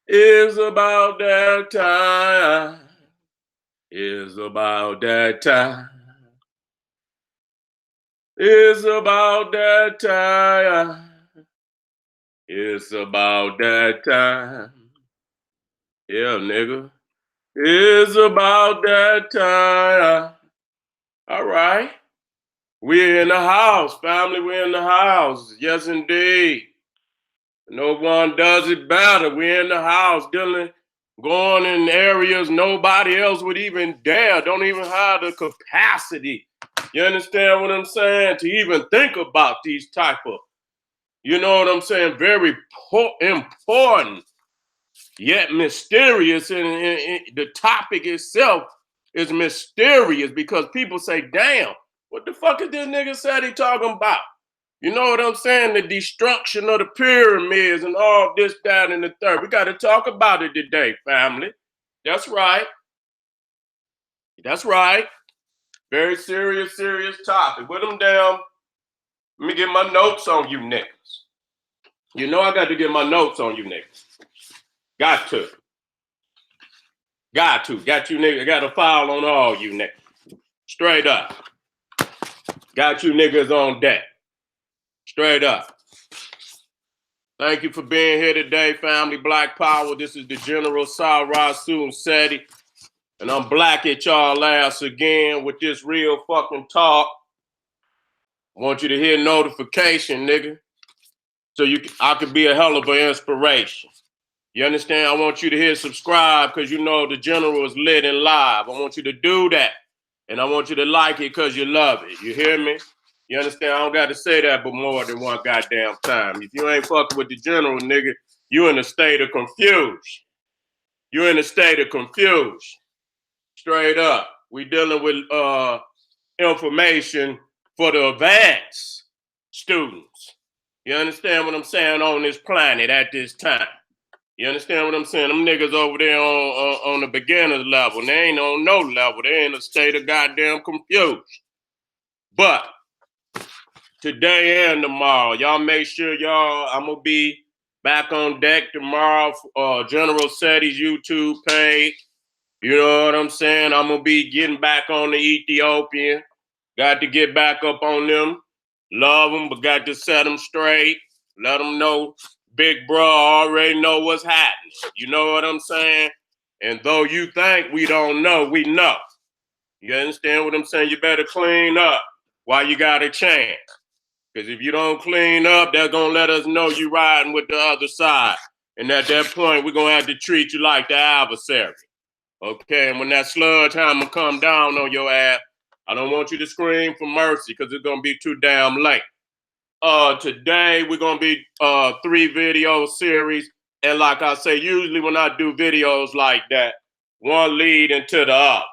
It's about that time. It's about that time. It's about that time. It's about that time. Yeah, nigga. It's about that time. All right. We're in the house, family. We're in the house. Yes, indeed. No one does it better. We're in the house going in areas nobody else would even dare, don't even have the capacity. You understand what I'm saying? To even think about these type of, you know what I'm saying? Very important, yet mysterious. And the topic itself is mysterious because people say, damn, what the fuck is this nigga said he talking about? You know what I'm saying? The destruction of the pyramids and all this, that, and the third. We got to talk about it today, family. That's right. That's right. Very serious, serious topic. Put them down. Let me get my notes on you niggas. You know I got to get my notes on you niggas. Got to. Got you niggas. Got to file on all you niggas. Straight up. Got you niggas on deck. Straight up. Thank you for being here today, family. Black Power. This is the General Seti. And I'm black at y'all ass again with this real fucking talk. I want you to hear notification, nigga. So I could be a hell of an inspiration. You understand? I want you to hit subscribe because you know the General is lit and live. I want you to do that. And I want you to like it because you love it. You hear me? You understand? I don't got to say that but more than one goddamn time. If you ain't fucking with the General, nigga, you in a state of confusion. You in a state of confusion. Straight up. We dealing with information for the advanced students. You understand what I'm saying on this planet at this time? You understand what I'm saying? Them niggas over there on the beginner's level, they ain't on no level. They in a state of goddamn confusion. But today and tomorrow, y'all make sure I'm going to be back on deck tomorrow, General Seti's YouTube page. You know what I'm saying? I'm going to be getting back on the Ethiopian. Got to get back up on them. Love them, but got to set them straight. Let them know Big Bro already know what's happening. You know what I'm saying? And though you think we don't know, we know. You understand what I'm saying? You better clean up while you got a chance. Because if you don't clean up, they're going to let us know you riding with the other side. And at that point, we're going to have to treat you like the adversary. Okay, and when that sludge hammer come down on your ass, I don't want you to scream for mercy because it's going to be too damn late. Today, we're going to be 3 video series. And like I say, usually when I do videos like that, one lead into the other.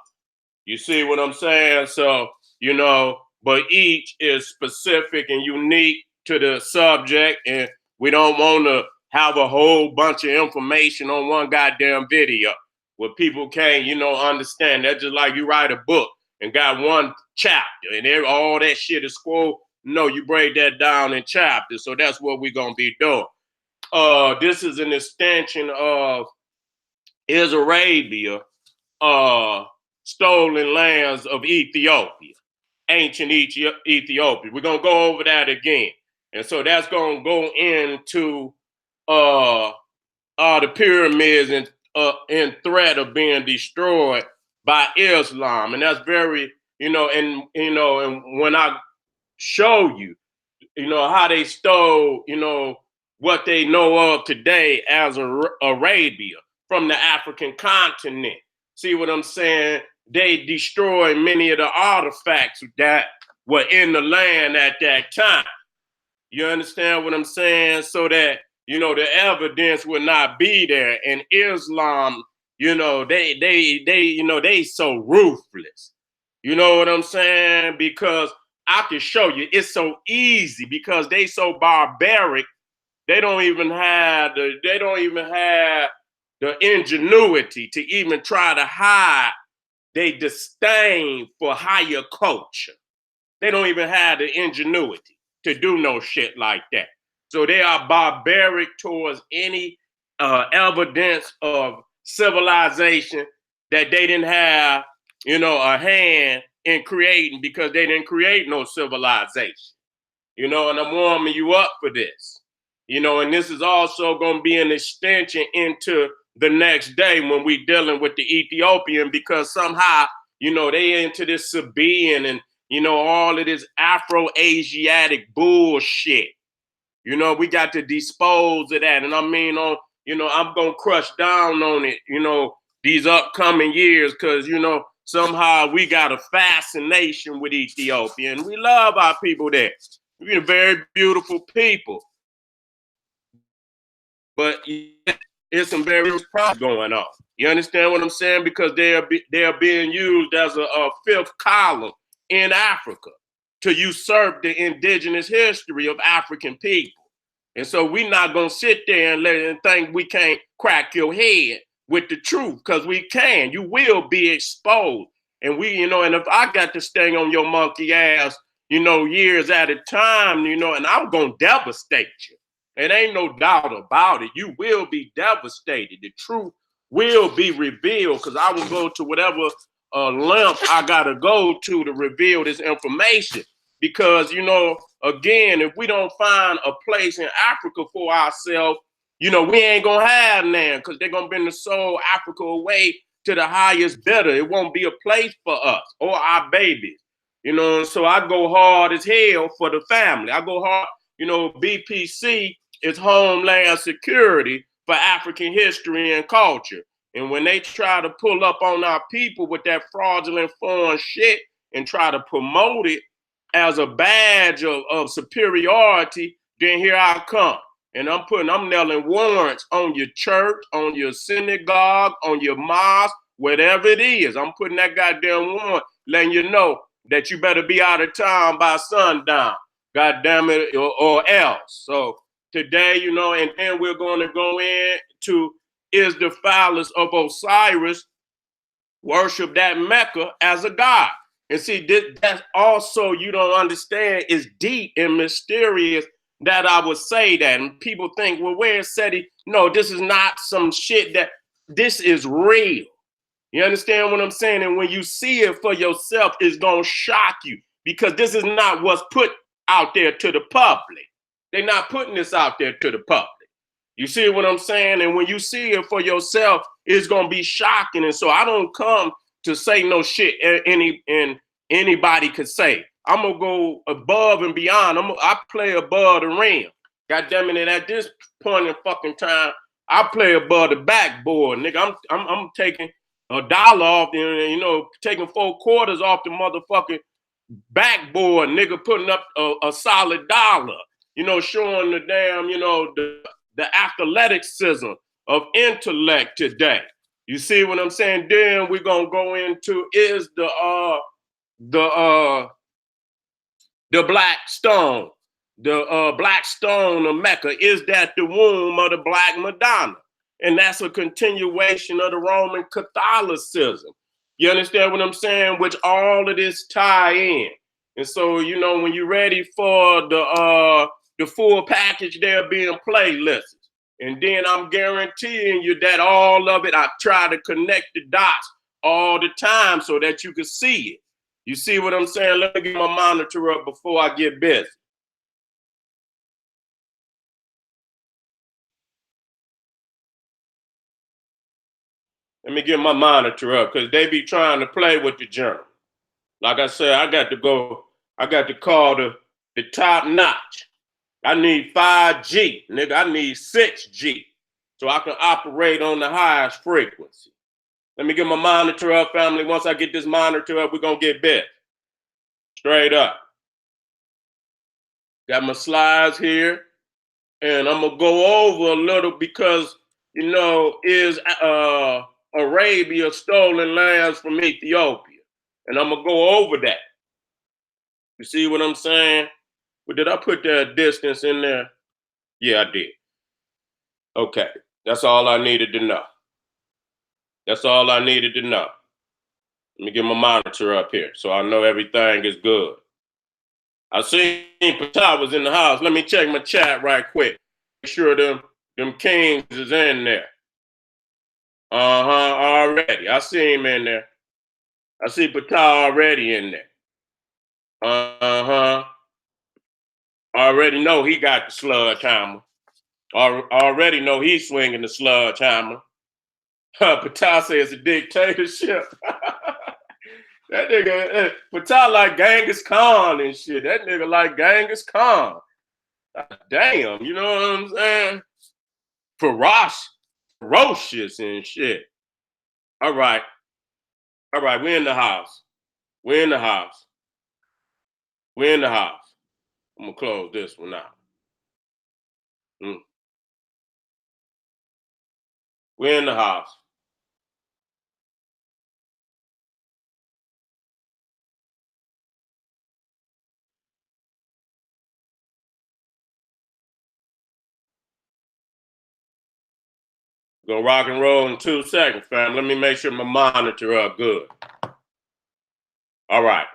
You see what I'm saying? So, you know, but each is specific and unique to the subject. And we don't want to have a whole bunch of information on one goddamn video where people can't, you know, understand. That's just like you write a book and got one chapter and all that shit is scrolled. No, you break that down in chapters. So that's what we're going to be doing. This is an extension of Arabia, stolen lands of Ethiopia, ancient Ethiopia. We're going to go over that again. And so that's going to go into the pyramids and in threat of being destroyed by Islam. And that's very, and when I show you, how they stole, what they know of today as Arabia from the African continent. See what I'm saying? They destroyed many of the artifacts that were in the land at that time. You understand what I'm saying? So that, the evidence would not be there. And Islam, they so ruthless. You know what I'm saying? Because I can show you it's so easy because they so barbaric. They don't even have the ingenuity to even try to hide their disdain for higher culture. They don't even have the ingenuity to do no shit like that. So they are barbaric towards any evidence of civilization that they didn't have, a hand in creating, because they didn't create no civilization. And I'm warming you up for this. And this is also going to be an extension into the next day when we dealing with the Ethiopian, because somehow, they into this Sabaean and, all of this Afro-Asiatic bullshit. We got to dispose of that. And I mean, I'm going to crush down on it, these upcoming years, because, somehow we got a fascination with Ethiopia, and we love our people there. We're very beautiful people. But there's some various problems going on. You understand what I'm saying? Because they are being used as a fifth column in Africa to usurp the indigenous history of African people. And so we're not going to sit there and think we can't crack your head with the truth, because we can. You will be exposed. And and if I got to stay on your monkey ass, years at a time, and I'm going to devastate you. It ain't no doubt about it. You will be devastated. The truth will be revealed, because I will go to whatever length I got to go to reveal this information. Because, again, if we don't find a place in Africa for ourselves, we ain't going to have none, because they're going to bring the soul Africa away to the highest bidder. It won't be a place for us or our babies. So I go hard as hell for the family. I go hard, BPC is Homeland Security for African history and culture. And when they try to pull up on our people with that fraudulent foreign shit and try to promote it as a badge of superiority, then here I come. And I'm nailing warrants on your church, on your synagogue, on your mosque, whatever it is. I'm putting that goddamn warrant, letting you know that you better be out of town by sundown, God damn it, or else. So today, and then we're going to go into, is the phallus of Osiris worship that Mecca as a god? And see, that's also, you don't understand, is deep and mysterious that I would say that. And people think, well, where's Seti? No, this is not some shit this is real. You understand what I'm saying? And when you see it for yourself, it's going to shock you, because this is not what's put out there to the public. They're not putting this out there to the public. You see what I'm saying? And when you see it for yourself, it's going to be shocking. And so I don't come to say no shit anybody could say. I'm going to go above and beyond. I play above the rim. God damn it. And at this point in fucking time, I play above the backboard, nigga. I'm taking $1 off, taking 4 quarters off the motherfucking backboard, nigga, putting up a solid dollar, showing the damn, the athleticism of intellect today. You see what I'm saying? Then we're gonna go into, is the black stone, the black stone of Mecca, is that the womb of the Black Madonna? And that's a continuation of the Roman Catholicism. You understand what I'm saying? Which all of this tie in. And so, when you're ready for the full package, there'll be in playlists. And then I'm guaranteeing you that all of it, I try to connect the dots all the time so that you can see it. You see what I'm saying? Let me get my monitor up before I get busy. Let me get my monitor up, because they be trying to play with the journal. Like I said, I got to call the top notch. I need 5G, nigga. I need 6G so I can operate on the highest frequency. Let me get my monitor up, family. Once I get this monitor up, we're going to get bit. Straight up. Got my slides here, and I'm going to go over a little because, is Arabia stolen lands from Ethiopia? And I'm going to go over that. You see what I'm saying? But did I put that distance in there? Yeah, I did. Okay. That's all I needed to know. That's all I needed to know. Let me get my monitor up here so I know everything is good. I seen Patah was in the house. Let me check my chat right quick. Make sure them kings is in there. Already. I see him in there. I see Patah already in there. Already know he got the sludge hammer. Already know he's swinging the sludge hammer. Patah says a dictatorship. That nigga, Patah like Genghis Khan and shit. That nigga like Genghis Khan. Damn, you know what I'm saying? Ferocious and shit. All right. We're in the house. We're in the house. We're in the house. I'm gonna close this one out. We're in the house. Gonna rock and roll in 2 seconds, fam. Let me make sure my monitor up good. All right.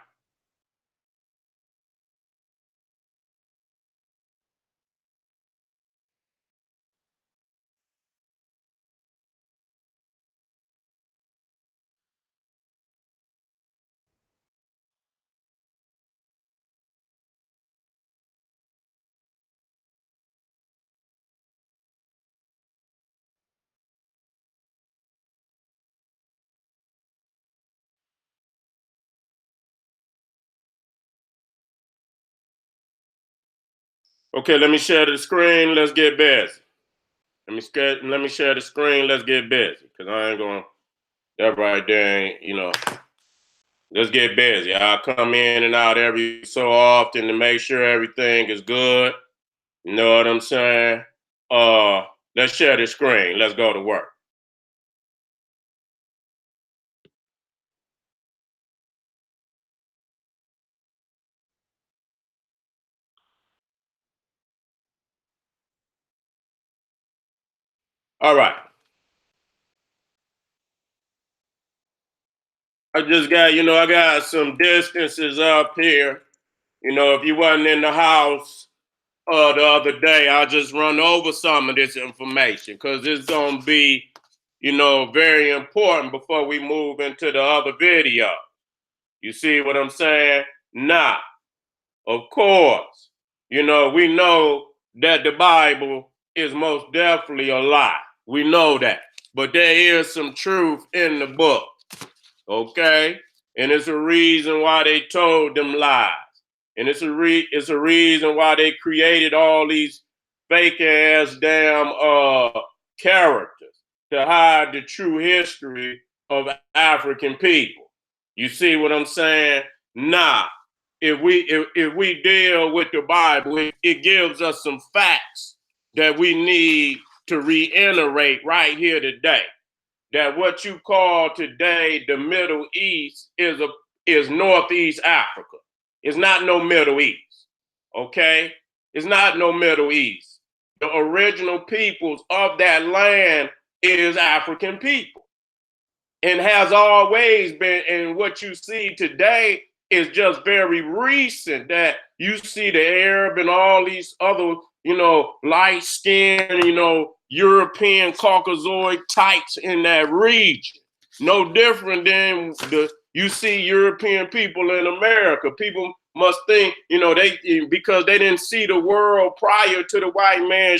Okay, let me share the screen. Let's get busy. Let me share the screen. Let's get busy. Cause I ain't gonna. That right there ain't. Let's get busy. I'll come in and out every so often to make sure everything is good. You know what I'm saying? Let's share the screen. Let's go to work. All right. I just got, I got some distances up here. If you wasn't in the house the other day, I'll just run over some of this information because it's going to be, very important before we move into the other video. You see what I'm saying? Now, of course, we know that the Bible is most definitely a lie. We know that. But there is some truth in the book. Okay? And it's a reason why they told them lies. And it's a reason why they created all these fake ass damn characters to hide the true history of African people. You see what I'm saying? Nah. If we deal with the Bible, it gives us some facts that we need to reiterate right here today. That what you call today the Middle East is Northeast Africa. It's not no Middle East. Okay? It's not no Middle East. The original peoples of that land is African people. And has always been, and what you see today is just very recent that you see the Arab and all these other, light skinned, European Caucasoid types in that region. No different than you see European people in America. People must think, because they didn't see the world prior to the white man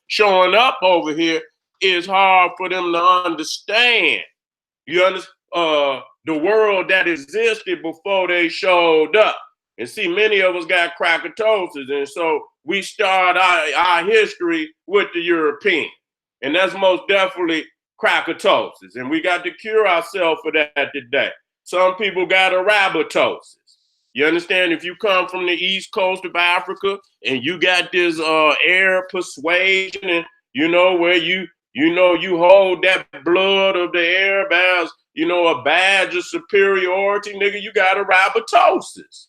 showing up over here, it's hard for them to understand. You understand? The world that existed before they showed up. And see, many of us got crackatosis. And so we start our history with the European. And that's most definitely crackatosis. And we got to cure ourselves for that today. Some people got arabatosis. You understand? If you come from the east coast of Africa and you got this Arab persuasion and, where you hold that blood of the Arab as, a badge of superiority, nigga, you got arabatosis.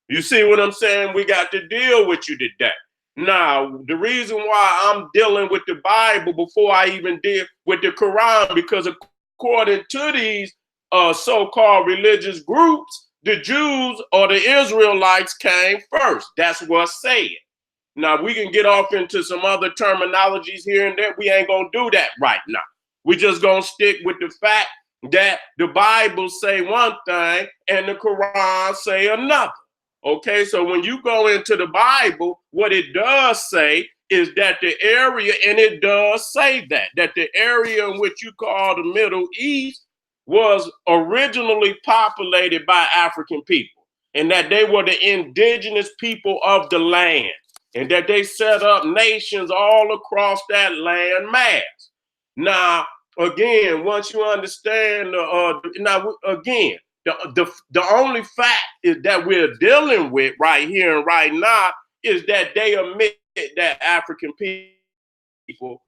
You see what I'm saying? We got to deal with you today. Now, the reason why I'm dealing with the Bible before I even did with the Quran, because according to these so-called religious groups, the Jews or the Israelites came first. That's what's said. Now, we can get off into some other terminologies here and there. We ain't going to do that right now. We just going to stick with the fact that the Bible say one thing and the Quran say another. Okay, so when you go into the Bible, what it does say is that the area, and it does say that the area in which you call the Middle East was originally populated by African people, and that they were the indigenous people of the land, and that they set up nations all across that land mass. Now, again, once you understand, the only fact is that we're dealing with right here and right now is that they admit that African people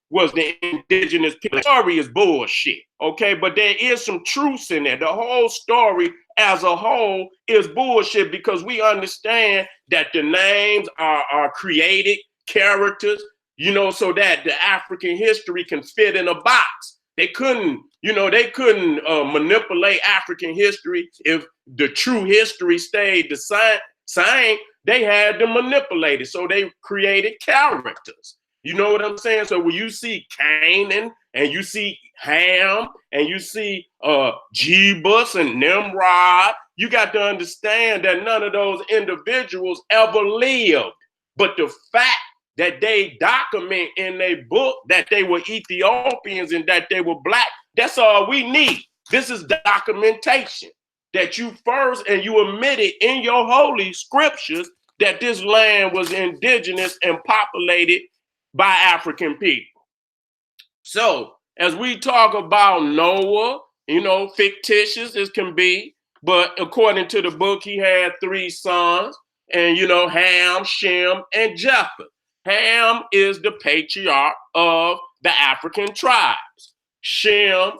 was the indigenous people. The story is bullshit, okay? But there is some truth in there. The whole story as a whole is bullshit because we understand that the names are created characters, so that the African history can fit in a box. They couldn't manipulate African history if the true history stayed the same. They had to manipulate it, so they created characters. You know what I'm saying? So when you see Canaan and you see Ham and you see Jebus and Nimrod, you got to understand that none of those individuals ever lived. But the fact that they document in their book that they were Ethiopians and that they were black, that's all we need. This is documentation that you first, and you admitted in your holy scriptures that this land was indigenous and populated by African people. So as we talk about Noah, fictitious as can be, but according to the book, he had 3 sons, and Ham, Shem, and Japheth. Ham is the patriarch of the African tribes. Shem,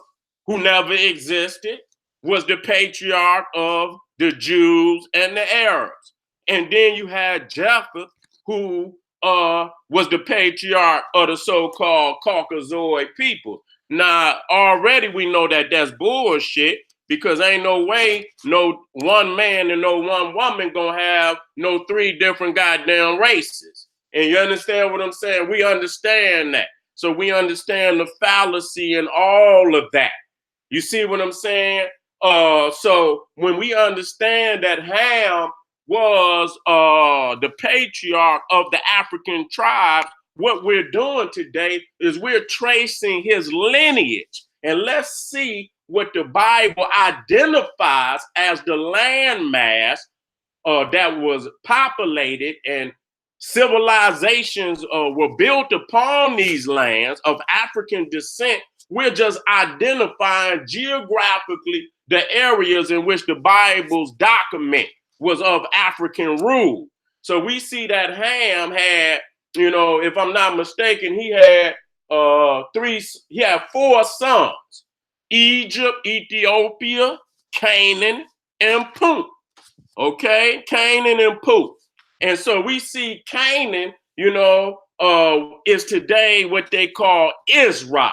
who never existed, was the patriarch of the Jews and the Arabs. And then you had Japheth, who was the patriarch of the so-called Caucasoid people. Now, already we know that that's bullshit, because ain't no way no one man and no one woman gonna have no 3 different goddamn races. And you understand what I'm saying? We understand that. So we understand the fallacy and all of that. You see what I'm saying? So when we understand that Ham was the patriarch of the African tribe, what we're doing today is we're tracing his lineage. And let's see what the Bible identifies as the landmass that was populated, and civilizations were built upon these lands of African descent. We're just identifying geographically the areas in which the Bible's document was of African rule. So we see that Ham had, if I'm not mistaken, he had 4 sons: Egypt, Ethiopia, Canaan, and Punt. Okay, Canaan and Punt. And so we see Canaan, is today what they call Israel.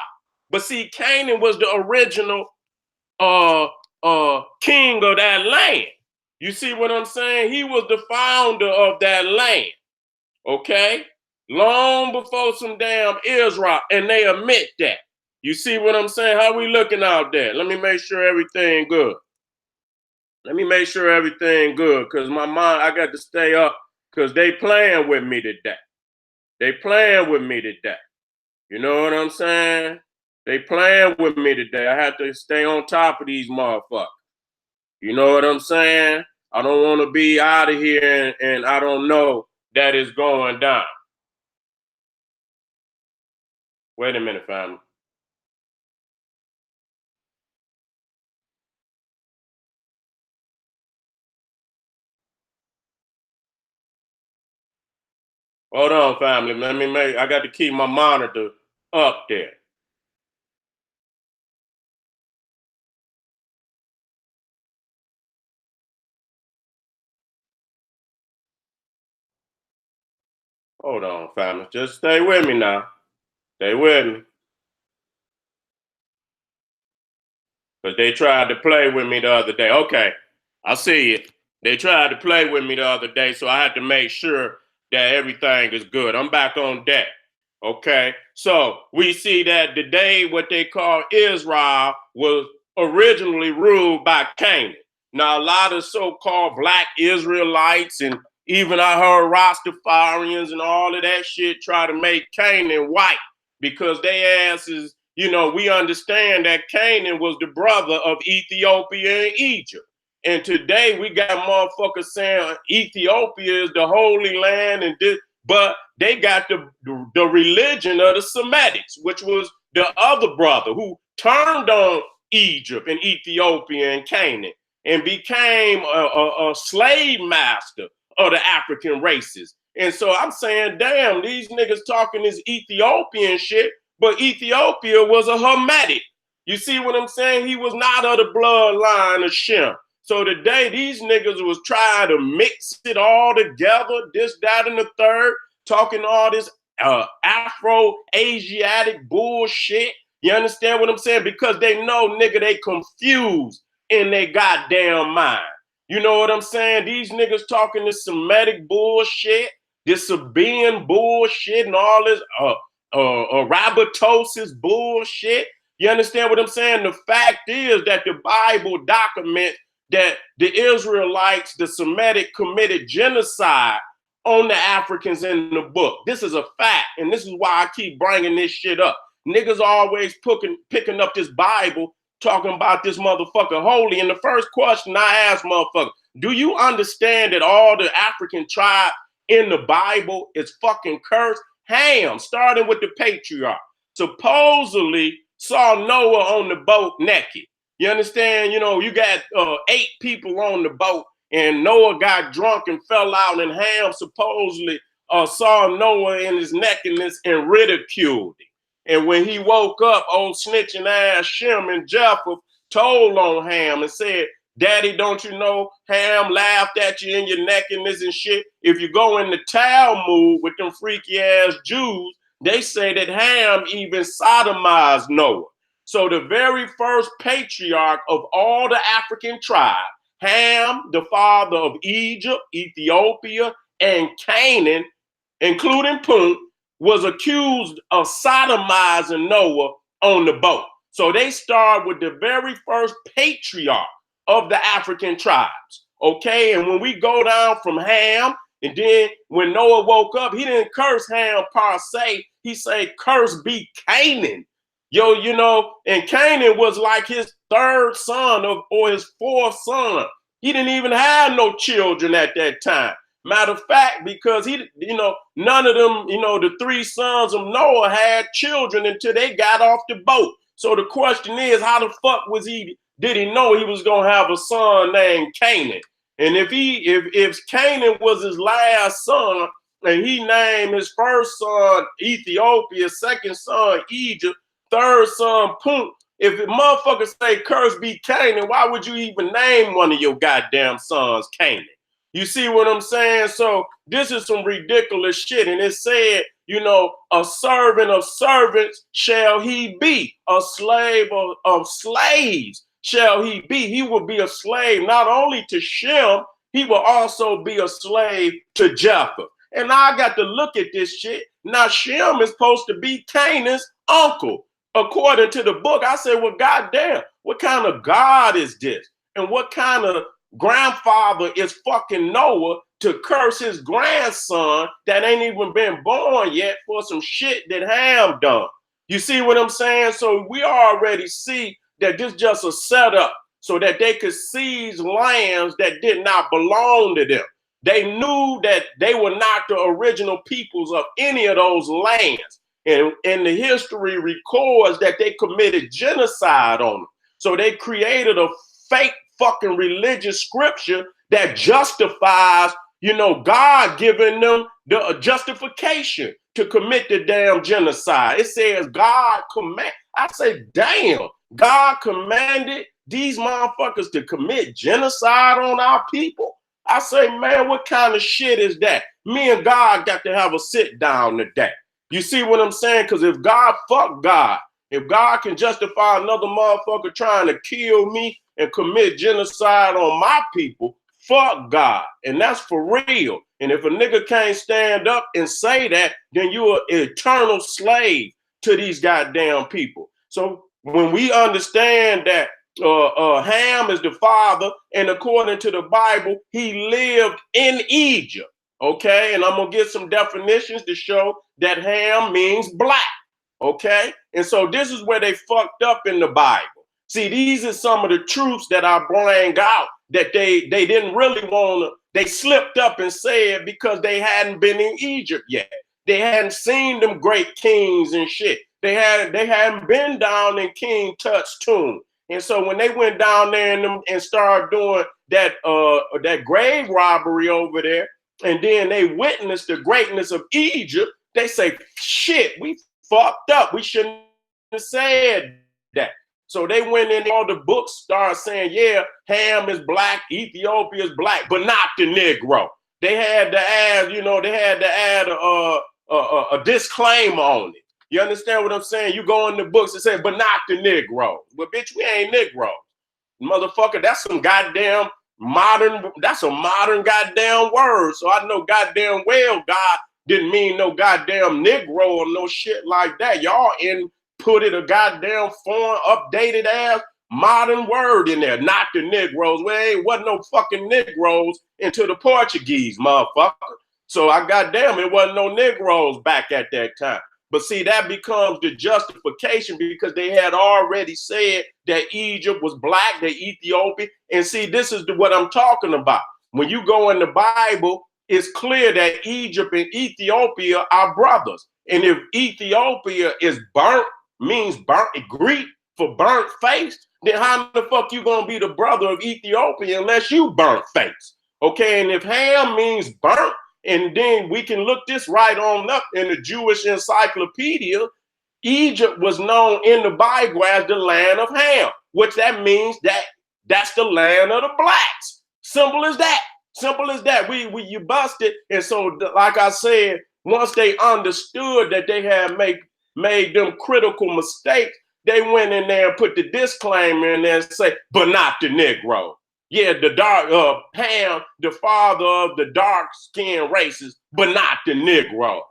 But see, Canaan was the original king of that land. You see what I'm saying? He was the founder of that land. Okay? Long before some damn Israel, and they admit that. You see what I'm saying? How we looking out there? Let me make sure everything good. Let me make sure everything good, because my mind, I got to stay up, because they playing with me today. They playing with me today. You know what I'm saying? They playing with me today. I have to stay on top of these motherfuckers. You know what I'm saying? I don't want to be out of here and I don't know that it's going down. Wait a minute, family. Hold on, family. I got to keep my monitor up there. Hold on, family. Just stay with me now. Stay with me. Because they tried to play with me the other day. Okay. I see it. They tried to play with me the other day, so I had to make sure that everything is good. I'm back on deck. Okay. So we see that the day what they call Israel was originally ruled by Canaan. Now, a lot of so-called black Israelites and even I heard Rastafarians and all of that shit try to make Canaan white because they asses, we understand that Canaan was the brother of Ethiopia and Egypt. And today we got motherfuckers saying Ethiopia is the holy land and this, but they got the religion of the Semitics, which was the other brother who turned on Egypt and Ethiopia and Canaan and became a slave master of the African races. And so I'm saying, damn, these niggas talking this Ethiopian shit, but Ethiopia was a Hermetic. You see what I'm saying? He was not of the bloodline of Shem. So today, these niggas was trying to mix it all together, this, that, and the third, talking all this Afro-Asiatic bullshit. You understand what I'm saying? Because they know, nigga, they confused in their goddamn mind. You know what I'm saying? These niggas talking this Semitic bullshit, this Sabaean bullshit, and all this Rabatosis bullshit. You understand what I'm saying? The fact is that the Bible documents that the Israelites, the Semitic, committed genocide on the Africans in the book. This is a fact, and this is why I keep bringing this shit up. Niggas always picking up this Bible, talking about this motherfucker holy. And the first question I ask motherfucker, do you understand that all the African tribe in the Bible is fucking cursed? Ham, starting with the patriarch, supposedly saw Noah on the boat naked. You understand? You got 8 people on the boat, and Noah got drunk and fell out, and Ham supposedly saw Noah in his nakedness and ridiculed him. And when he woke up, old snitching ass Shem and Japheth told on Ham and said, Daddy, don't you know Ham laughed at you in your nakedness and shit? If you go in the Talmud with them freaky ass Jews, they say that Ham even sodomized Noah. So the very first patriarch of all the African tribes, Ham, the father of Egypt, Ethiopia, and Canaan, including Punt, was accused of sodomizing Noah on the boat. So they start with the very first patriarch of the African tribes, okay? And when we go down from Ham, and then when Noah woke up, he didn't curse Ham per se. He said, curse be Canaan. And Canaan was like his 3rd son or his 4th son. He didn't even have no children at that time. Matter of fact, because none of them, the 3 sons of Noah had children until they got off the boat. So the question is, how the fuck did he know he was gonna have a son named Canaan? And if Canaan was his last son, and he named his first son Ethiopia, 2nd son Egypt, 3rd son Punt, if the motherfuckers say curse be Canaan, why would you even name one of your goddamn sons Canaan? You see what I'm saying? So this is some ridiculous shit. And it said, a servant of servants shall he be, a slave of slaves shall he be. He will be a slave not only to Shem, he will also be a slave to Japheth. And now I got to look at this shit. Now Shem is supposed to be Canaan's uncle. According to the book, I said, well, goddamn, what kind of God is this? And what kind of grandfather is fucking Noah to curse his grandson that ain't even been born yet for some shit that Ham done? You see what I'm saying? So we already see that this just a setup so that they could seize lands that did not belong to them. They knew that they were not the original peoples of any of those lands. And the history records that they committed genocide on them. So they created a fake fucking religious scripture that justifies, God giving them the justification to commit the damn genocide. It says God command. I say, damn, God commanded these motherfuckers to commit genocide on our people. I say, man, what kind of shit is that? Me and God got to have a sit down today. You see what I'm saying? Because if God can justify another motherfucker trying to kill me and commit genocide on my people, fuck God. And that's for real. And if a nigga can't stand up and say that, then you're an eternal slave to these goddamn people. So when we understand that Ham is the father, and according to the Bible, he lived in Egypt. Okay, and I'm gonna get some definitions to show that Ham means black. Okay, and so this is where they fucked up in the Bible. See, these are some of the truths that I bring out that they didn't really want to. They slipped up and said because they hadn't been in Egypt yet. They hadn't seen them great kings and shit. They hadn't been down in King Tut's tomb. And so when they went down there and started doing that grave robbery over there, and then they witnessed the greatness of Egypt, they say, shit, we fucked up. We shouldn't have said that. So they went in, all the books started saying, yeah, Ham is black, Ethiopia is black, but not the Negro. They had to add, a disclaimer on it. You understand what I'm saying? You go in the books and say, but not the Negro. But bitch, we ain't Negro. Motherfucker, that's some goddamn that's a modern goddamn word. So I know goddamn well God didn't mean no goddamn Negro or no shit like that. Y'all inputted a goddamn foreign, updated ass modern word in there, not the Negroes. Well, ain't wasn't no fucking Negroes until the Portuguese, motherfucker. So I goddamn, it wasn't no Negroes back at that time. But see, that becomes the justification because they had already said that Egypt was black, the Ethiopian. And see, this is what I'm talking about. When you go in the Bible, it's clear that Egypt and Ethiopia are brothers. And if Ethiopia is burnt, means burnt, Greek for burnt face, then how the fuck you gonna be the brother of Ethiopia unless you burnt face? Okay, and if Ham means burnt, and then we can look this right on up in the Jewish encyclopedia, Egypt was known in the Bible as the land of Ham, which that means that's the land of the blacks. Simple as that. Simple as that. You busted. And so, like I said, once they understood that they had made them critical mistakes, they went in there and put the disclaimer in there and say, but not the Negro. Yeah, the dark Ham, the father of the dark-skinned races, but not the Negroes.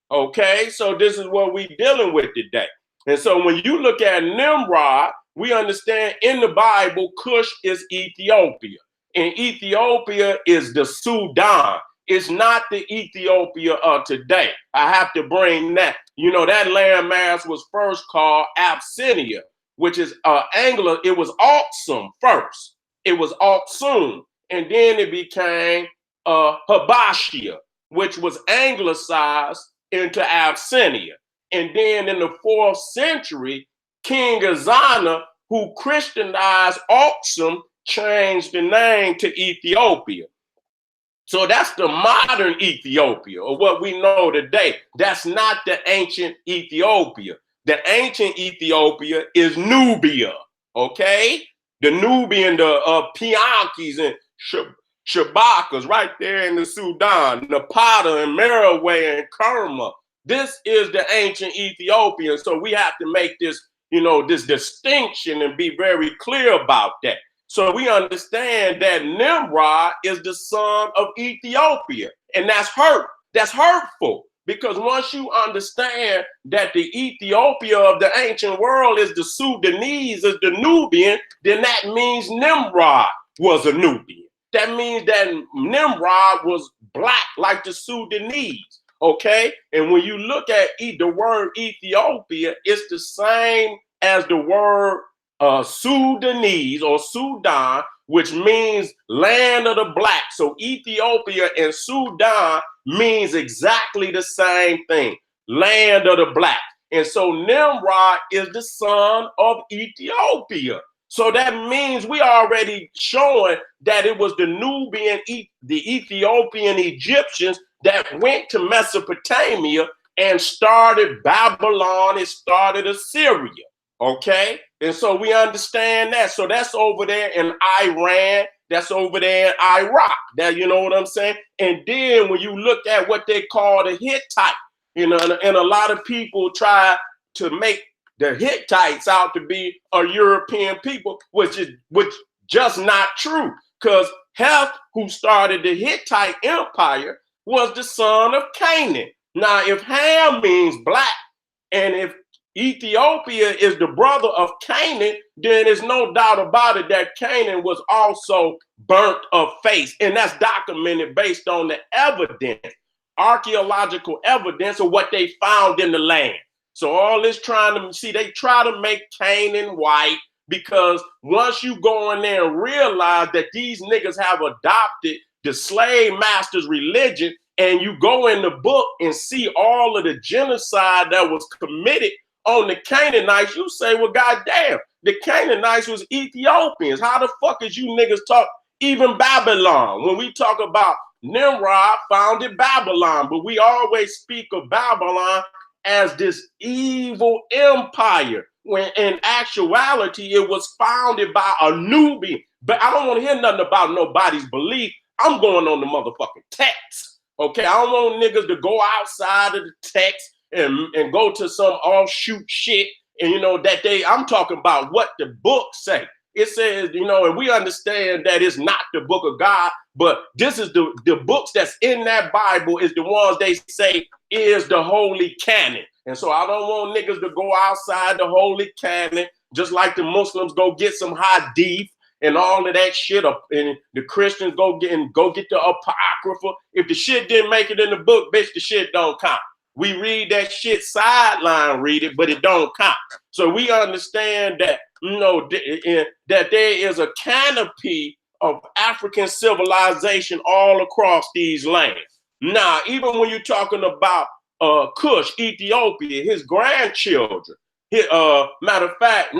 Okay, so this is what we're dealing with today. And so when you look at Nimrod, we understand in the Bible, Cush is Ethiopia. And Ethiopia is the Sudan. It's not the Ethiopia of today. I have to bring that. You know, that landmass was first called Abyssinia, which is Anglo. It was Aksum first. It was Aksum, and then it became Habashia, which was anglicized into Abyssinia. And then in the 4th century, King Azana, who Christianized Aksum, changed the name to Ethiopia. So that's the modern Ethiopia, or what we know today. That's not the ancient Ethiopia. The ancient Ethiopia is Nubia, okay? The Nubian, the Piankis and Shabakas right there in the Sudan, Napata and Merowe and Kerma. This is the ancient Ethiopian. So we have to make this, this distinction and be very clear about that. So we understand that Nimrod is the son of Ethiopia, and that's hurt. That's hurtful. Because once you understand that the Ethiopia of the ancient world is the Sudanese, is the Nubian, then that means Nimrod was a Nubian. That means that Nimrod was black like the Sudanese, okay? And when you look at the word Ethiopia, it's the same as the word Sudanese or Sudan, which means land of the black. So Ethiopia and Sudan means exactly the same thing, land of the black. And so Nimrod is the son of Ethiopia. So that means we already showing that it was the Nubian, the Ethiopian Egyptians that went to Mesopotamia and started Babylon and started Assyria. Okay, and so we understand that. So that's over there in Iran. That's over there in Iraq. That, you know what I'm saying? And then when you look at what they call the Hittite, and a lot of people try to make the Hittites out to be a European people, which just not true. Because Heth, who started the Hittite Empire, was the son of Canaan. Now, if Ham means black, and if Ethiopia is the brother of Canaan, then there's no doubt about it that Canaan was also burnt of face. And that's documented based on the evidence, archaeological evidence of what they found in the land. So all this they try to make Canaan white, because once you go in there and realize that these niggas have adopted the slave master's religion, and you go in the book and see all of the genocide that was committed on the Canaanites, you say, well, goddamn, the Canaanites was Ethiopians. How the fuck is you niggas talk? Even Babylon, when we talk about Nimrod founded Babylon, but we always speak of Babylon as this evil empire, when in actuality it was founded by a newbie. But I don't want to hear nothing about nobody's belief. I'm going on the motherfucking text. Okay, I don't want niggas to go outside of the text and go to some offshoot shit. And I'm talking about what the book say. It says, and we understand that it's not the book of God, but this is the books that's in that Bible is the ones they say is the holy canon. And so I don't want niggas to go outside the holy canon, just like the Muslims go get some hadith and all of that shit up, and the Christians go get the apocrypha. If the shit didn't make it in the book, bitch, the shit don't count. We read that shit sideline, read it, but it don't count. So we understand that, that there is a canopy of African civilization all across these lands. Now, even when you're talking about Kush, Ethiopia, his grandchildren, matter of fact,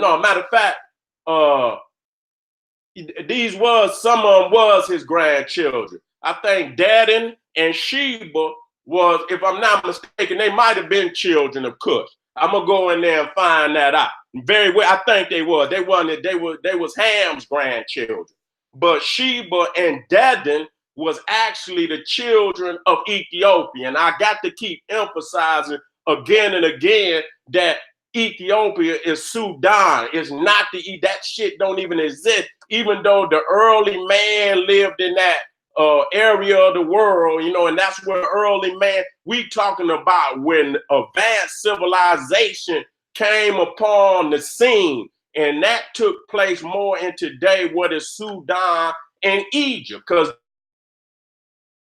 some of them was his grandchildren. I think Dedan and Sheba was, if I'm not mistaken, they might have been children of Kush. I'm gonna go in there and find that out. Very well, I think they was. They was Ham's grandchildren. But Sheba and Dedan was actually the children of Ethiopia. And I got to keep emphasizing again and again that Ethiopia is Sudan. It's not that shit don't even exist, even though the early man lived in that area of the world, and that's where early man, we talking about when advanced civilization came upon the scene, and that took place more in today what is Sudan and Egypt, because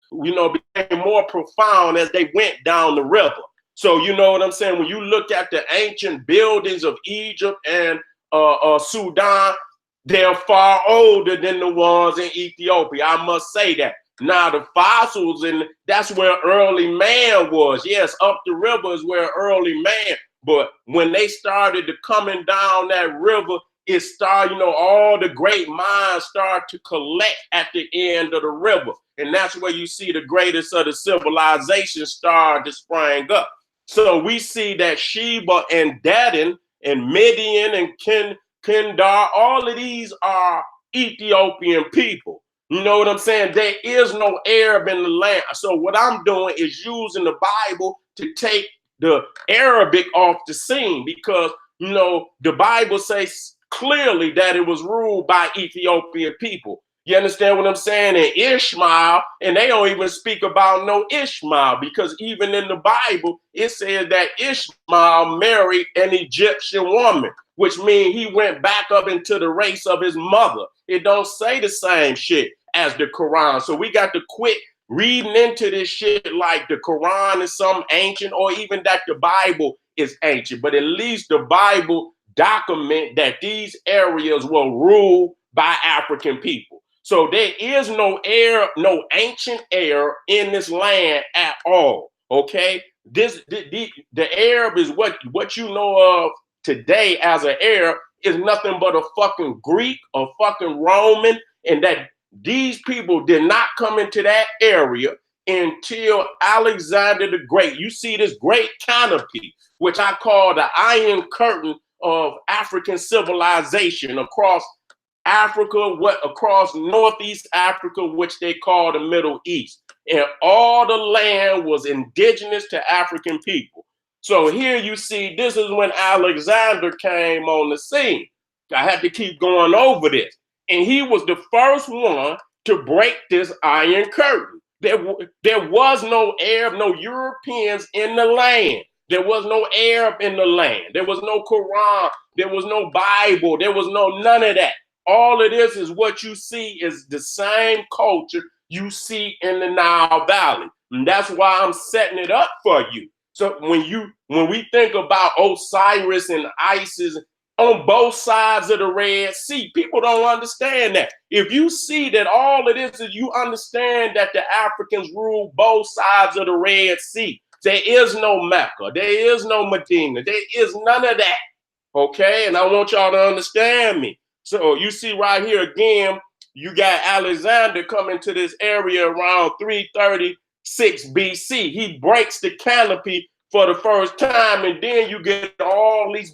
became more profound as they went down the river. So you know what I'm saying? When you look at the ancient buildings of Egypt and Sudan, they're far older than the ones in Ethiopia. I must say that. Now the fossils, and that's where early man was. Yes, up the river is where early man. But when they started to coming down that river, it started, all the great minds start to collect at the end of the river. And that's where you see the greatest of the civilization start to spring up. So we see that Sheba and Dedan and Midian and Kendar, all of these are Ethiopian people. You know what I'm saying? There is no Arab in the land. So what I'm doing is using the Bible to take the Arabic off the scene, because, the Bible says clearly that it was ruled by Ethiopian people. You understand what I'm saying? And Ishmael, and they don't even speak about no Ishmael, because even in the Bible, it says that Ishmael married an Egyptian woman, which means he went back up into the race of his mother. It don't say the same shit as the Quran. So we got to quit reading into this shit like the Quran is some ancient, or even that the Bible is ancient. But at least the Bible document that these areas were ruled by African people. So there is no ancient Arab in this land at all. Okay, the Arab is what you know of today as an Arab is nothing but a fucking Greek, a fucking Roman, and that these people did not come into that area until Alexander the Great. You see this great canopy, which I call the Iron Curtain of African civilization across Africa, across Northeast Africa, which they call the Middle East. And all the land was indigenous to African people. So here you see, this is when Alexander came on the scene. I had to keep going over this. And he was the first one to break this iron curtain. There was no Arab, no Europeans in the land. There was no Arab in the land. There was no Quran. There was no Bible. There was no none of that. All of this is what you see is the same culture you see in the Nile Valley. And that's why I'm setting it up for you. So when we think about Osiris and Isis on both sides of the Red Sea, people don't understand that. If you see that all of this is, you understand that the Africans rule both sides of the Red Sea. There is no Mecca. There is no Medina. There is none of that. Okay? And I want y'all to understand me. So you see right here again, you got Alexander coming to this area around 336 BC. He breaks the canopy for the first time, and then you get all these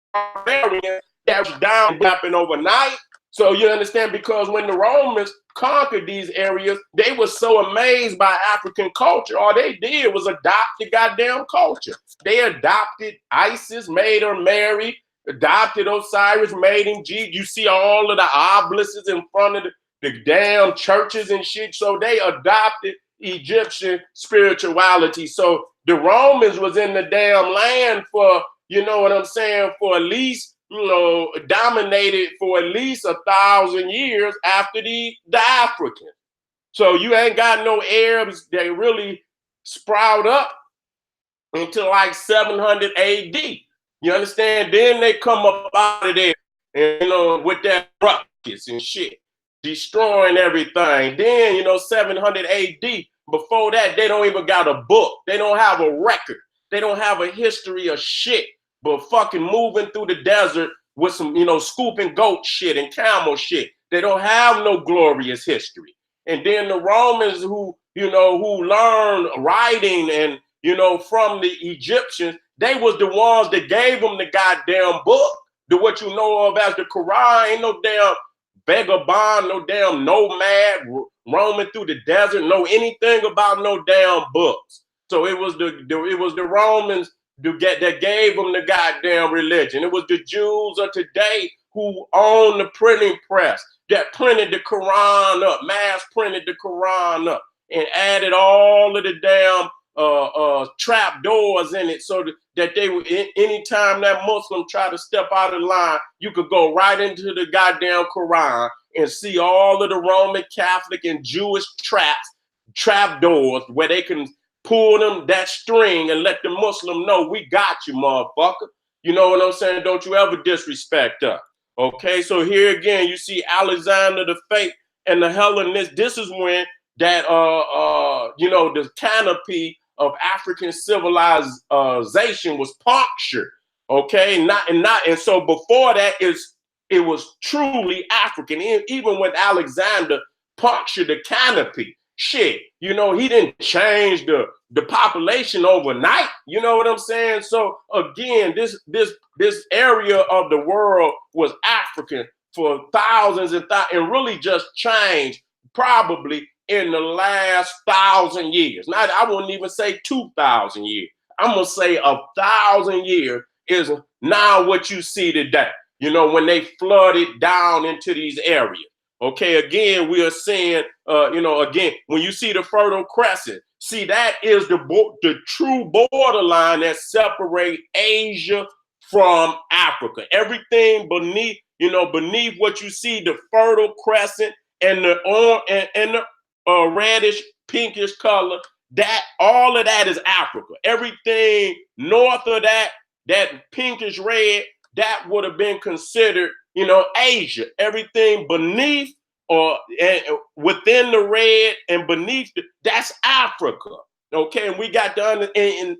barbarians that was down happened overnight. So you understand, because when the Romans conquered these areas, they were so amazed by African culture. All they did was adopt the goddamn culture. They adopted Isis, made her marry, adopted Osiris, made him G. You see all of the obelisks in front of the damn churches and shit. So they adopted Egyptian spirituality. So the Romans was in the damn land for, you know what I'm saying, for at least, you know, dominated for at least 1,000 years after the Africans. So you ain't got no Arabs that really sprout up until like 700 AD. You understand? Then they come up out of there, and, you know, with that ruckus and shit, destroying everything. Then, you know, 700 AD, before that, they don't even got a book. They don't have a record. They don't have a history of shit, but fucking moving through the desert with some, you know, scooping goat shit and camel shit. They don't have no glorious history. And then the Romans who, you know, who learned writing and, you know, from the Egyptians, they was the ones that gave them the goddamn book, the what you know of as the Quran. Ain't no damn vagabond, no damn nomad roaming through the desert, know anything about no damn books. So it was the Romans that gave them the goddamn religion. It was the Jews of today who owned the printing press that printed the Quran up, mass printed the Quran up, and added all of the damn trap doors in it, so that they would, anytime that Muslim tried to step out of line, you could go right into the goddamn Quran and see all of the Roman Catholic and Jewish trap doors where they can pull them that string and let the Muslim know, we got you, motherfucker. You know what I'm saying? Don't you ever disrespect us. Okay, so here again, you see Alexander the Fake and the Hellenists. This is when that you know, the canopy of African civilization was punctured. Okay, and so before that, it was truly African. Even when Alexander punctured the canopy, shit, you know, he didn't change the population overnight. You know what I'm saying? So again, this area of the world was African for thousands and really just changed probably in the last 1,000 years. Now, I wouldn't even say 2,000 years. I'm gonna say 1,000 years is now what you see today. You know, when they flooded down into these areas. Okay, again, we are seeing, you know, again, when you see the Fertile Crescent, see, that is the true borderline that separates Asia from Africa. Everything beneath, you know, beneath what you see, the Fertile Crescent and the reddish, pinkish color, that all of that is Africa. Everything north of that pinkish red, that would have been considered, you know, Asia. Everything beneath or within the red and beneath, that's Africa. Okay, and we got to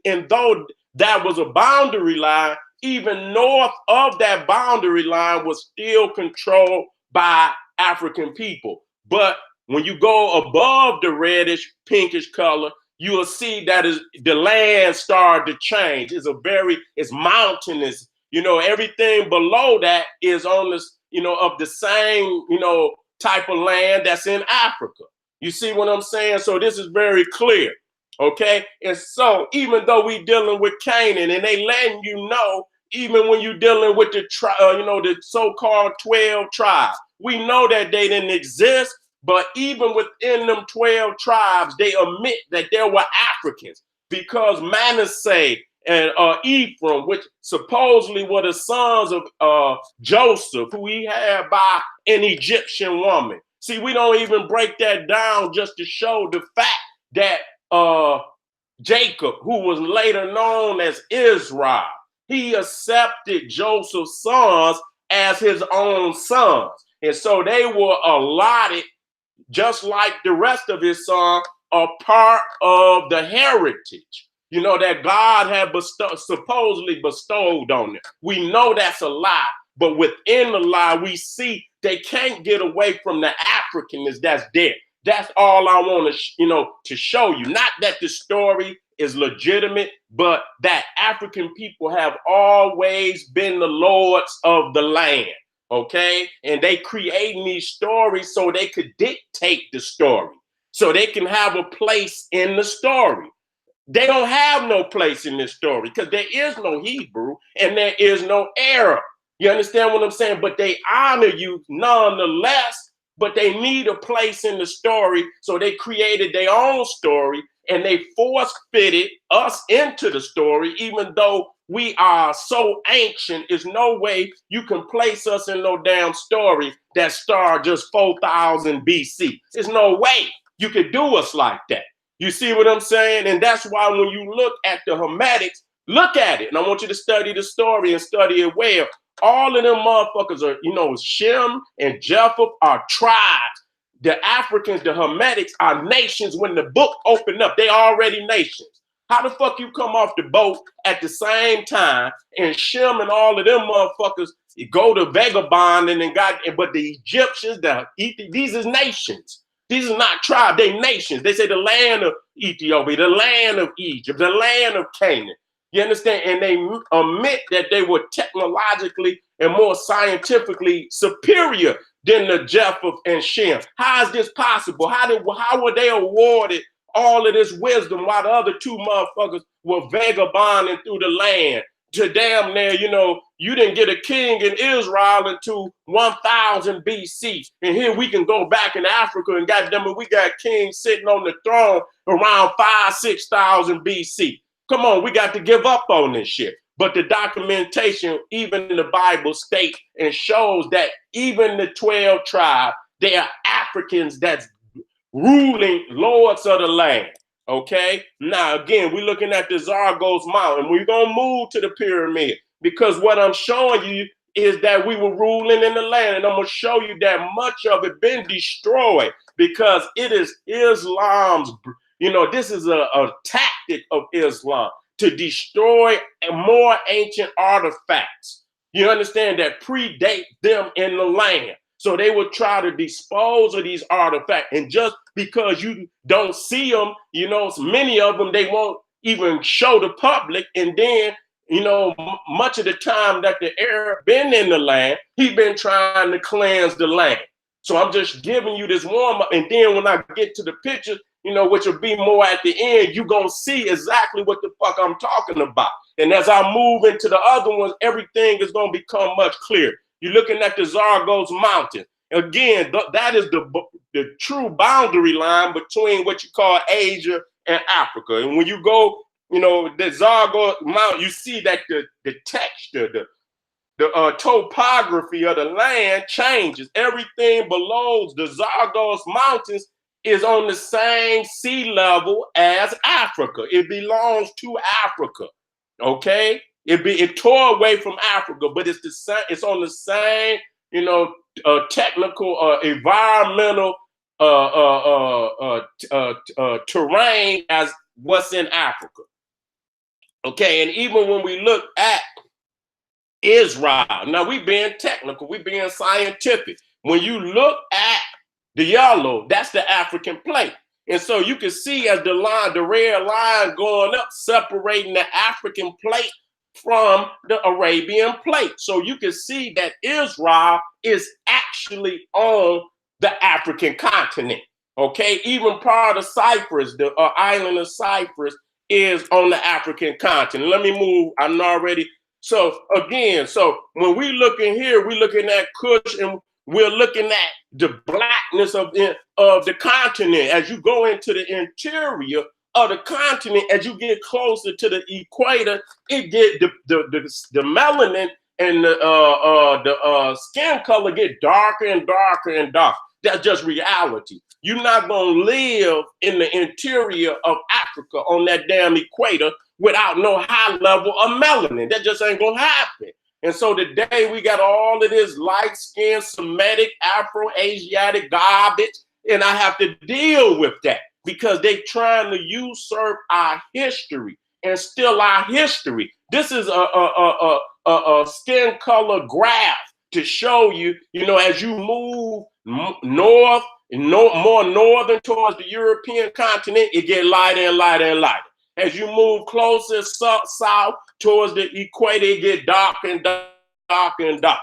and though that was a boundary line, even north of that boundary line was still controlled by African people. But when you go above the reddish, pinkish color, you will see that the land started to change. It's mountainous. You know, everything below that is on this, you know, of the same, you know, type of land that's in Africa. You see what I'm saying? So this is very clear. Okay. And so even though we dealing with Canaan and they letting you know even when you're dealing with the the so-called 12 tribes, we know that they didn't exist, but even within them 12 tribes, they admit that there were Africans, because Manasseh and Ephraim, which supposedly were the sons of Joseph, who he had by an Egyptian woman. See, we don't even break that down just to show the fact that Jacob, who was later known as Israel, he accepted Joseph's sons as his own sons. And so they were allotted, just like the rest of his sons, a part of the heritage, that God had supposedly bestowed on them. We know that's a lie, but within the lie, we see they can't get away from the Africanness that's there. That's all I want to show you. Not that the story is legitimate, but that African people have always been the lords of the land. Okay, and they creating these stories so they could dictate the story, so they can have a place in the story. They don't have no place in this story because there is no Hebrew and there is no Arab. You understand what I'm saying? But they honor you nonetheless, but they need a place in the story, so they created their own story and they force-fitted us into the story, even though we are so ancient. There's no way you can place us in no damn story that started just 4,000 BC. There's no way you could do us like that. You see what I'm saying? And that's why when you look at the Hermetics, look at it. And I want you to study the story and study it well. All of them motherfuckers are, Shem and Japheth are tribes. The Africans, the Hermetics, are nations. When the book opened up, they already nations. How the fuck you come off the boat at the same time and Shem and all of them motherfuckers go to vagabond but the Egyptians, these is nations. These are not tribes, they nations. They say the land of Ethiopia, the land of Egypt, the land of Canaan. You understand? And they admit that they were technologically and more scientifically superior than the Japheth and Shem. How is this possible? How were they awarded all of this wisdom while the other two motherfuckers were vagabonding through the land? To damn near, you didn't get a king in Israel until 1000 BC. And here we can go back in Africa and goddamn, we got kings sitting on the throne around 6,000 BC. Come on, we got to give up on this shit. But the documentation, even in the Bible, states and shows that even the 12 tribes, they are Africans that's ruling lords of the land. Okay, now again, we're looking at the Zagros Mountain. We're gonna move to the pyramid because what I'm showing you is that we were ruling in the land, and I'm gonna show you that much of it been destroyed because it is Islam's. This is a tactic of Islam to destroy more ancient artifacts. You understand, that predate them in the land. So they would try to dispose of these artifacts. And just because you don't see them, many of them, they won't even show the public. And then, much of the time that the Arab been in the land, he been trying to cleanse the land. So I'm just giving you this warm up. And then when I get to the pictures, which will be more at the end, you're going to see exactly what the fuck I'm talking about. And as I move into the other ones, everything is going to become much clearer. You're looking at the Zagros Mountain. Again, that is the true boundary line between what you call Asia and Africa. And when you go, the Zagros Mountain, you see that the texture, the topography of the land changes. Everything below the Zagros Mountains is on the same sea level as Africa. It belongs to Africa. Okay? It tore away from Africa, but it's the same. It's on the same, technical, environmental terrain as what's in Africa. Okay, and even when we look at Israel, now we being technical, we being scientific. When you look at the yellow, that's the African plate. And so you can see as the red line going up, separating the African plate from the Arabian plate. So you can see that Israel is actually on the African continent. Okay, even part of Cyprus, the island of Cyprus, is on the African continent. Let me move. I'm already So again, so when we looking here, we looking at Kush, and we're looking at the blackness of the continent. As you go into the interior of the continent, as you get closer to the equator, it get the melanin and the skin color get darker and darker and darker. That's just reality. You're not gonna live in the interior of Africa on that damn equator without no high level of melanin. That just ain't gonna happen. And so today we got all of this light-skinned, Semitic, Afro-Asiatic garbage, and I have to deal with that because they trying to usurp our history and steal our history. This is a skin color graph to show you, as you move north, more northern towards the European continent, it get lighter and lighter and lighter. As you move closer south towards the equator, it get darker and darker and darker.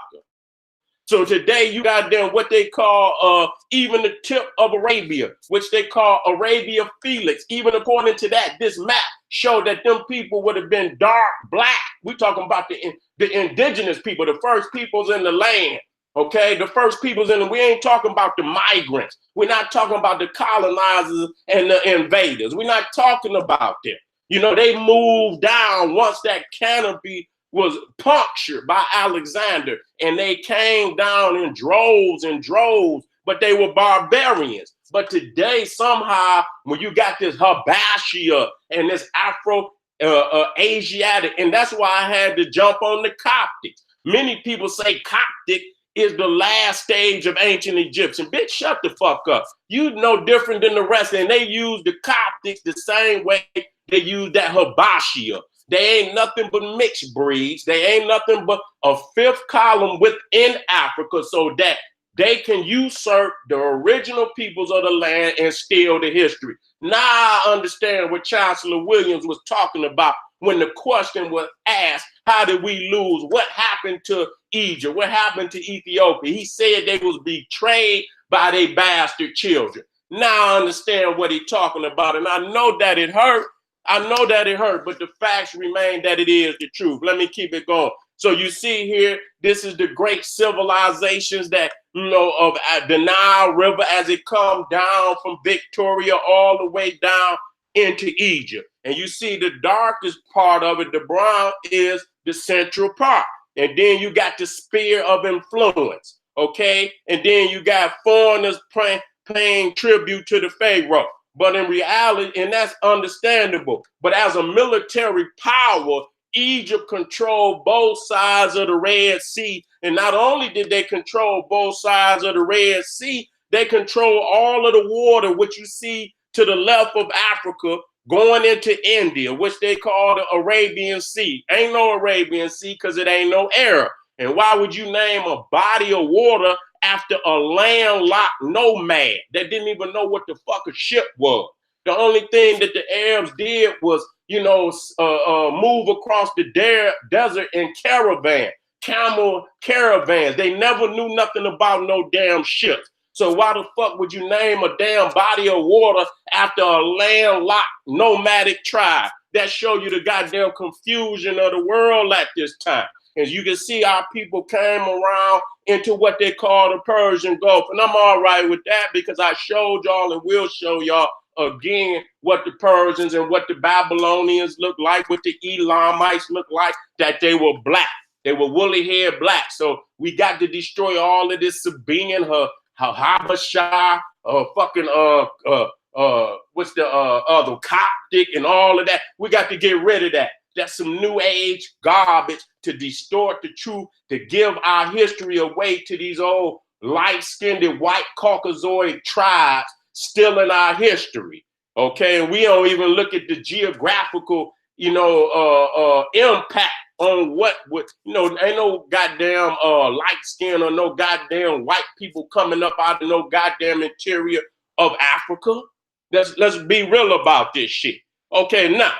So today you got them what they call even the tip of Arabia, which they call Arabia Felix. Even according to that, this map showed that them people would have been dark black. We're talking about the indigenous people, the first peoples in the land. Okay, the first peoples in we ain't talking about the migrants. We're not talking about the colonizers and the invaders. We're not talking about them. They moved down once that canopy was punctured by Alexander, and they came down in droves and droves, but they were barbarians. But today, somehow, when you got this Habashia and this Afro-Asiatic, and that's why I had to jump on the Coptics. Many people say Coptic is the last stage of ancient Egyptian. Bitch, shut the fuck up. You no different than the rest, and they use the Coptics the same way they use that Habashia. They ain't nothing but mixed breeds. They ain't nothing but a fifth column within Africa so that they can usurp the original peoples of the land and steal the history. Now I understand what Chancellor Williams was talking about when the question was asked, how did we lose? What happened to Egypt? What happened to Ethiopia? He said they was betrayed by their bastard children. Now I understand what he's talking about, and I know that it hurt. But the facts remain that it is the truth. Let me keep it going. So you see here, this is the great civilizations that, of the Nile River as it comes down from Victoria all the way down into Egypt. And you see the darkest part of it, the brown, is the central part. And then you got the sphere of influence, okay? And then you got foreigners paying tribute to the Pharaoh. But in reality, and that's understandable, but as a military power, Egypt controlled both sides of the Red Sea. And not only did they control both sides of the Red Sea, they control all of the water, which you see to the left of Africa, going into India, which they call the Arabian Sea. Ain't no Arabian Sea because it ain't no air. And why would you name a body of water after a landlocked nomad that didn't even know what the fuck a ship was? The only thing that the Arabs did was, move across the desert in camel caravans. They never knew nothing about no damn ships. So why the fuck would you name a damn body of water after a landlocked nomadic tribe? That show you the goddamn confusion of the world at this time. As you can see, our people came around into what they call the Persian Gulf. And I'm all right with that because I showed y'all and will show y'all again what the Persians and what the Babylonians look like, what the Elamites look like, that they were black. They were woolly haired black. So we got to destroy all of this Sabine, her Habashah, what's the other Coptic and all of that. We got to get rid of that. That's some new age garbage to distort the truth, to give our history away to these old light-skinned white Caucasoid tribes stealing our history. Okay, and we don't even look at the geographical, impact on what ain't no goddamn light skin or no goddamn white people coming up out of no goddamn interior of Africa. Let's be real about this shit. Okay, now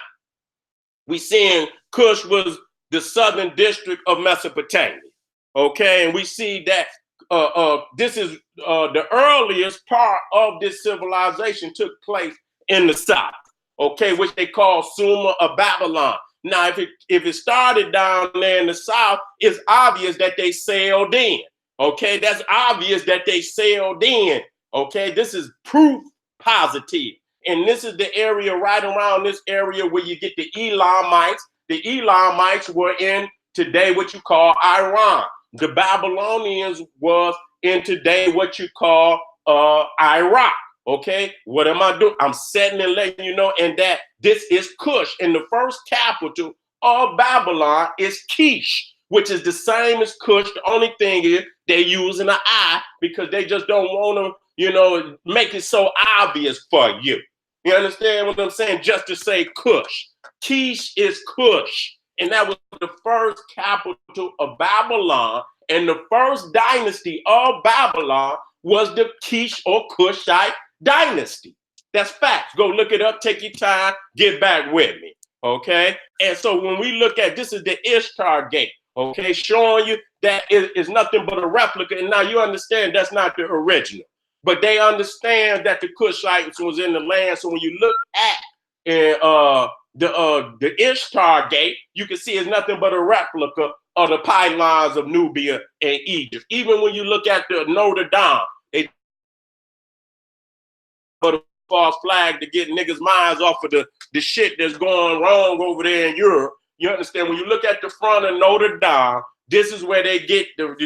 we seeing Kush was the southern district of Mesopotamia. Okay, and we see that this is the earliest part of this civilization took place in the south. Okay, which they call Sumer of Babylon. Now, if it started down there in the south, it's obvious that they sailed in. Okay, that's obvious that they sailed in. Okay, this is proof positive. And this is the area right around this area where you get the Elamites. The Elamites were in today what you call Iran. The Babylonians was in today what you call Iraq. Okay, what am I doing? I'm setting and letting you know, and that this is Cush. And the first capital of Babylon is Kish, which is the same as Cush. The only thing is they're using an I because they just don't want to, make it so obvious for you. You understand what I'm saying? Just to say Cush. Kish is Cush. And that was the first capital of Babylon. And the first dynasty of Babylon was the Kish or Kushite dynasty. That's facts. Go look it up. Take your time. Get back with me. Okay. And so when we look at this is the Ishtar Gate. Okay. Showing you that it is nothing but a replica. And now you understand that's not the original. But they understand that the Kushites was in the land. So when you look at the Ishtar Gate, you can see it's nothing but a replica of the pylons of Nubia and Egypt. Even when you look at the Notre Dame, they put a false flag to get niggas' minds off of the shit that's going wrong over there in Europe. You understand? When you look at the front of Notre Dame, this is where they get the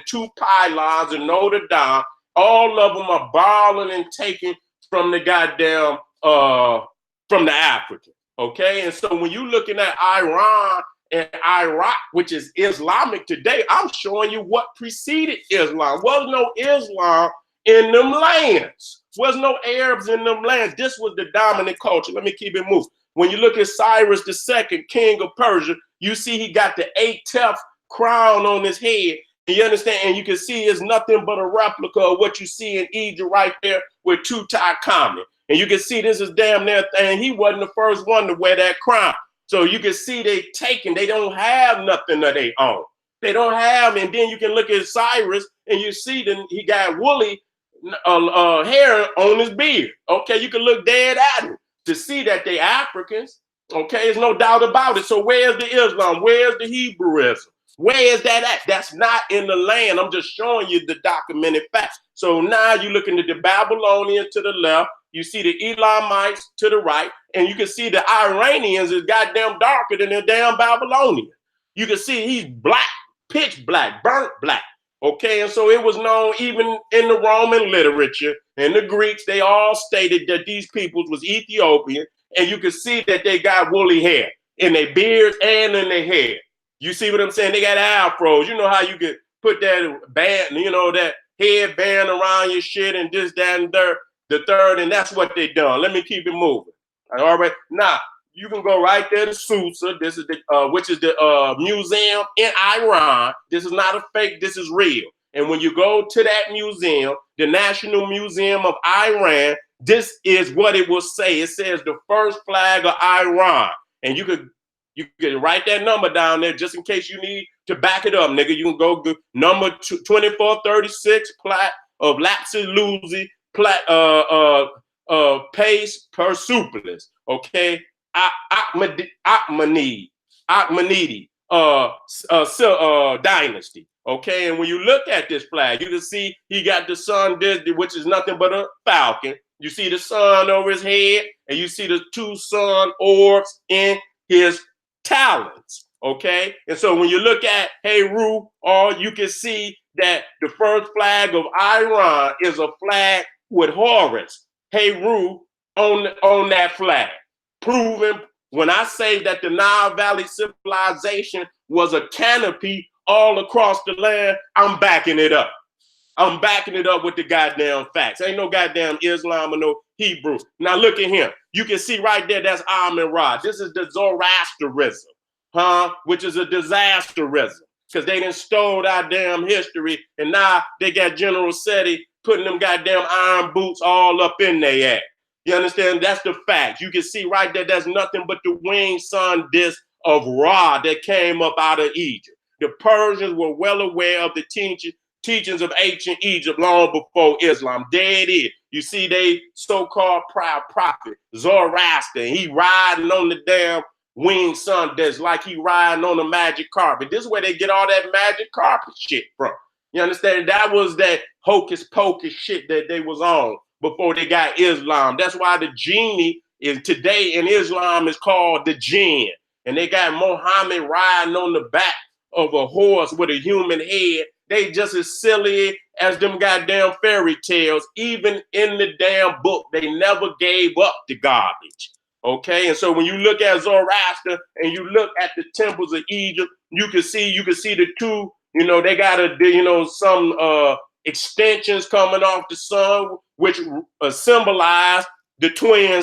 two pylons of Notre Dame. All of them are borrowing and taken from the goddamn from the African. Okay, and so when you're looking at Iran and Iraq, which is Islamic today, I'm showing you what preceded Islam. Was no Islam in them lands. Was no Arabs in them lands. This was the dominant culture. Let me keep it moving. When you look at Cyrus II, king of Persia, you see he got the 8th crown on his head. You understand? And you can see it's nothing but a replica of what you see in Egypt right there with Tutankhamun. And you can see this is damn near thing. He wasn't the first one to wear that crown. So you can see they don't have nothing of their own. They don't have, and then you can look at Cyrus and you see that he got woolly hair on his beard. Okay, you can look dead at him to see that they Africans. Okay, there's no doubt about it. So where's the Islam? Where's the Hebrewism? Where is that at? That's not in the land. I'm just showing you the documented facts. So now you're looking at the Babylonians to the left. You see the Elamites to the right. And you can see the Iranians is goddamn darker than the damn Babylonians. You can see he's black, pitch black, burnt black. Okay, and so it was known even in the Roman literature and the Greeks, they all stated that these peoples was Ethiopian. And you can see that they got woolly hair in their beards and in their hair. You see what I'm saying? They got afros. You know how you could put that band, that headband around your shit and this, that, and the third, and that's what they done. Let me keep it moving. All right. Now, you can go right there to Susa. This is which is the museum in Iran. This is not a fake. This is real. And when you go to that museum, the National Museum of Iran, this is what it will say. It says the first flag of Iran. And you can write that number down there just in case you need to back it up, nigga. You can go number 2436 plat of Lapsi pace per supplice. Okay, Akhmenidi dynasty. Okay, and when you look at this flag, you can see he got the sun, which is nothing but a falcon. You see the sun over his head, and you see the two sun orbs in his talons. Okay, and so when you look at Heru, you can see that the first flag of Iran is a flag with Horus, Heru, on that flag, proving when I say that the Nile Valley civilization was a canopy all across the land, I'm backing it up. I'm backing it up with the goddamn facts. Ain't no goddamn Islam or no Hebrew. Now look at him. You can see right there, that's Amun-Ra. This is the Zoroastrianism, which is a disasterism because they done stole our damn history and now they got General Seti putting them goddamn iron boots all up in their ass. You understand? That's the fact. You can see right there, that's nothing but the winged sun disk of Ra that came up out of Egypt. The Persians were well aware of the teachings of ancient Egypt long before Islam. There it is. You see they so-called proud prophet, Zoroaster, he riding on the damn winged sun that's like he riding on a magic carpet. This is where they get all that magic carpet shit from. You understand? That was that hocus pocus shit that they was on before they got Islam. That's why the genie is today in Islam is called the jinn. And they got Muhammad riding on the back of a horse with a human head. They just as silly as them goddamn fairy tales. Even in the damn book, they never gave up the garbage. Okay, and so when you look at Zoroaster and you look at the temples of Egypt, you can see the two. You know, they got some extensions coming off the sun, which symbolize the twin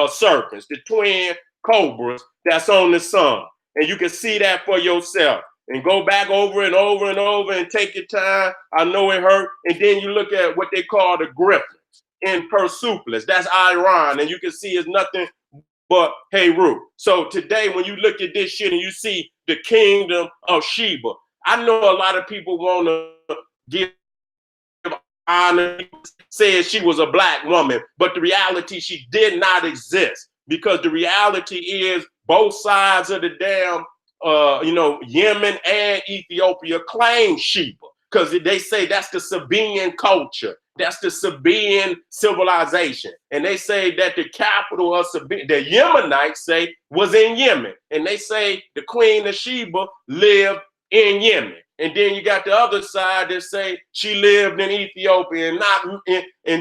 serpents, the twin cobras that's on the sun, and you can see that for yourself. And go back over and over and over and take your time. I know it hurt. And then you look at what they call the griffins in Persepolis. That's Iran, and you can see it's nothing but Heru. So today, when you look at this shit and you see the kingdom of Sheba, I know a lot of people want to give honor, said she was a black woman, but the reality, she did not exist, because the reality is both sides of the damn, Yemen and Ethiopia claim Sheba, because they say that's the Sabaean culture. That's the Sabaean civilization. And they say that the capital of Sabaean, the Yemenites say, was in Yemen. And they say the queen of Sheba lived in Yemen. And then you got the other side that say she lived in Ethiopia and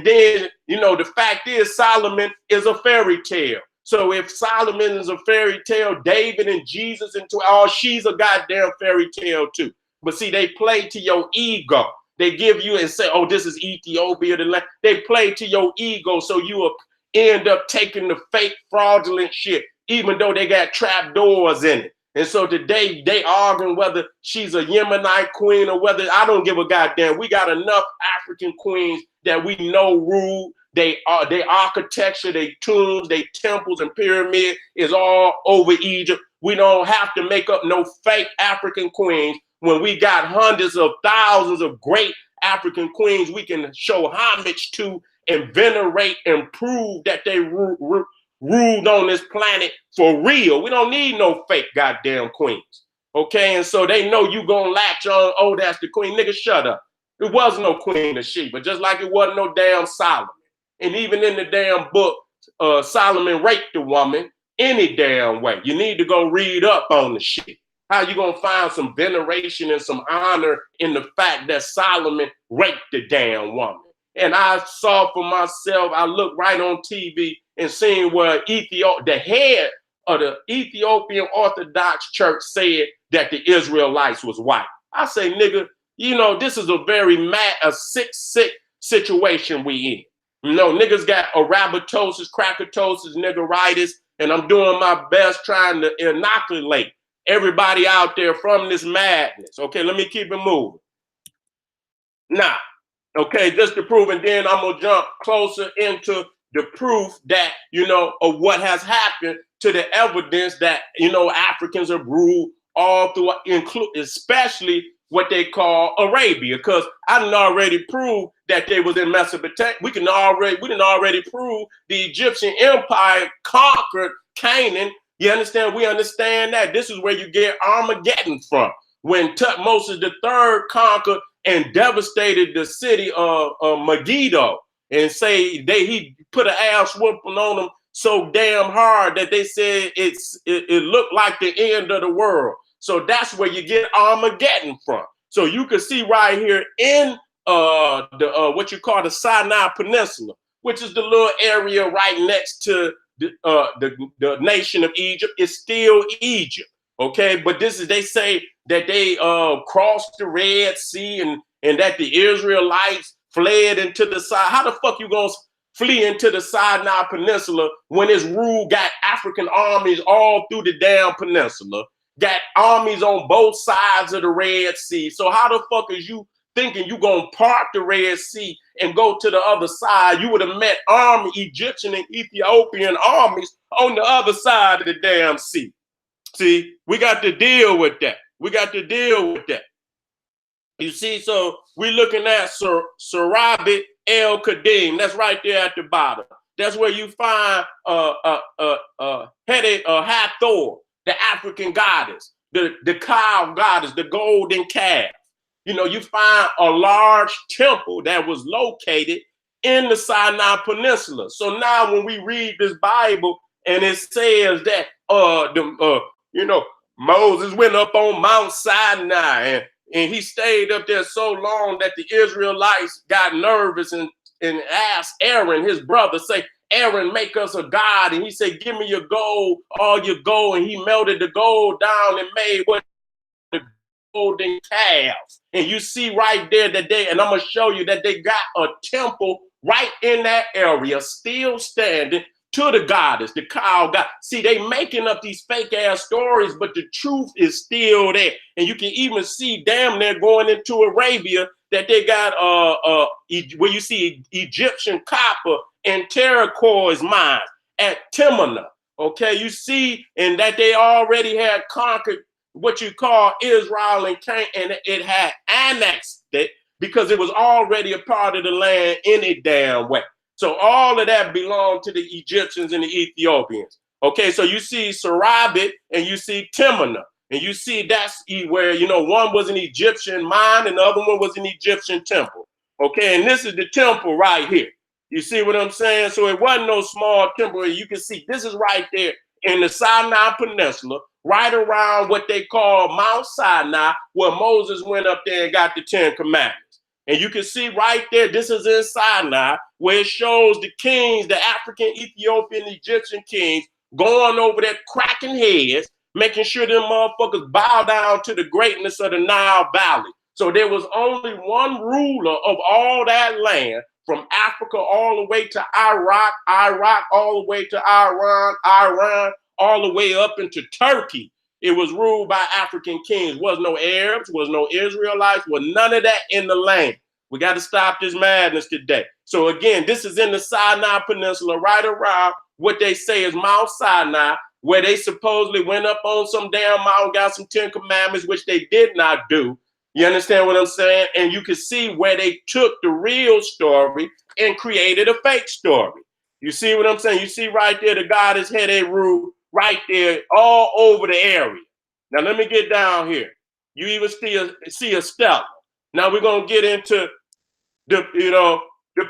then, the fact is Solomon is a fairy tale. So if Solomon is a fairy tale, David and Jesus and she's a goddamn fairy tale too. But see, they play to your ego. They give you and say, oh, this is Ethiopia. They play to your ego, so you will end up taking the fake fraudulent shit, even though they got trap doors in it. And so today they arguing whether she's a Yemenite queen or whether, I don't give a goddamn. We got enough African queens that we know rule. They architecture, they tombs, they temples and pyramids is all over Egypt. We don't have to make up no fake African queens when we got hundreds of thousands of great African queens we can show homage to and venerate and prove that they ruled on this planet for real. We don't need no fake goddamn queens. Okay, and so they know you gonna latch on, oh, that's the queen. Nigga, shut up. It was no queen of Sheba, just like it wasn't no damn Solomon. And even in the damn book, Solomon raped the woman any damn way. You need to go read up on the shit. How you gonna find some veneration and some honor in the fact that Solomon raped the damn woman? And I saw for myself, I looked right on TV and seen where the head of the Ethiopian Orthodox Church said that the Israelites was white. I say, nigga, this is a very sick situation we in. Niggas got arabatosis, crackatosis, niggeritis, and I'm doing my best trying to inoculate everybody out there from this madness. Okay, let me keep it moving. Now, okay, just to prove, and then I'm gonna jump closer into the proof that, of what has happened, to the evidence that, Africans are ruled all through, especially what they call Arabia, because I done already proved that they was in Mesopotamia. We didn't already prove the Egyptian Empire conquered Canaan. You understand? We understand that. This is where you get Armageddon from. When Tutmosis III conquered and devastated the city of Megiddo, and say he put an ass whooping on them so damn hard that they said it looked like the end of the world. So that's where you get Armageddon from. So you can see right here in what you call the Sinai Peninsula, which is the little area right next to the nation of Egypt. It's still Egypt, okay? But they say that they crossed the Red Sea and that the Israelites fled into the side. How the fuck you gonna flee into the Sinai Peninsula when it's rule got African armies all through the damn peninsula, got armies on both sides of the Red Sea? So how the fuck is you thinking you gonna part the Red Sea and go to the other side? You would have met Egyptian and Ethiopian armies on the other side of the damn sea. See, we got to deal with that. You see, so we're looking at Sarabi El Kadim. That's right there at the bottom. That's where you find Hathor. the African goddess, the cow goddess, the golden calf. You know, you find a large temple that was located in the Sinai Peninsula. So now when we read this Bible and it says that you know, Moses went up on Mount Sinai and he stayed up there so long that the Israelites got nervous and asked Aaron, his brother, say, Aaron, make us a god. And he said, give me your gold, all your gold. And he melted the gold down and made what? The golden calf. And you see right there that and I'm going to show you that they got a temple right in that area, still standing, to the goddess, the cow god. See, they making up these fake ass stories, but the truth is still there. And you can even see damn near going into Arabia that they got where you see Egyptian copper and turquoise mines at Timna. Okay, you see, and that they already had conquered what you call Israel and Canaan, and it had annexed it because it was already a part of the land in a damn way. So all of that belonged to the Egyptians and the Ethiopians. Okay, so you see Sarabit and you see Timna, and you see that's where, you know, one was an Egyptian mine and the other one was an Egyptian temple. Okay, and this is the temple right here. You see what I'm saying? So it wasn't no small temple. You can see this is right there in the Sinai Peninsula, right around what they call Mount Sinai, where Moses went up there and got the 10 Commandments. And you can see right there, this is in Sinai, where it shows the kings, the African, Ethiopian, Egyptian kings, going over there, cracking heads, making sure them motherfuckers bow down to the greatness of the Nile Valley. So there was only one ruler of all that land, from Africa all the way to Iraq, all the way to Iran, all the way up into Turkey. It was ruled by African kings. Was no Arabs, was no Israelites, was none of that in the land. We got to stop this madness today. So again, this is in the Sinai Peninsula, right around what they say is Mount Sinai, where they supposedly went up on some damn mountain, got some 10 Commandments, which they did not do. You understand what I'm saying? And you can see where they took the real story and created a fake story. You see what I'm saying? You see right there, the goddess had a rule right there all over the area. Now let me get down here. You even see a stela. Now we're gonna get into the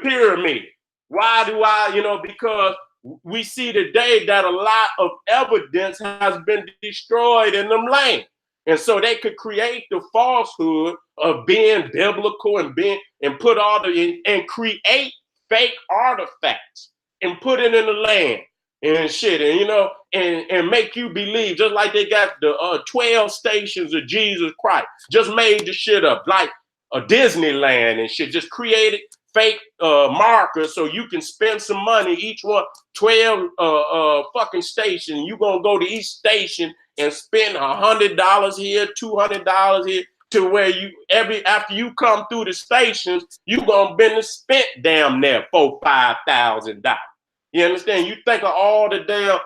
pyramid. Why do I, because we see today that a lot of evidence has been destroyed in them lands. And so they could create the falsehood of being biblical and put all and create fake artifacts and put it in the land and shit, and make you believe, just like they got the 12 stations of Jesus Christ, just made the shit up like a Disneyland and shit, just created fake markers so you can spend some money, each one 12 fucking station. You gonna go to each station and spend $100 here, $200 here, to where after you come through the stations, you gonna been spent damn near $4,000-$5,000. You understand? You think of all the damn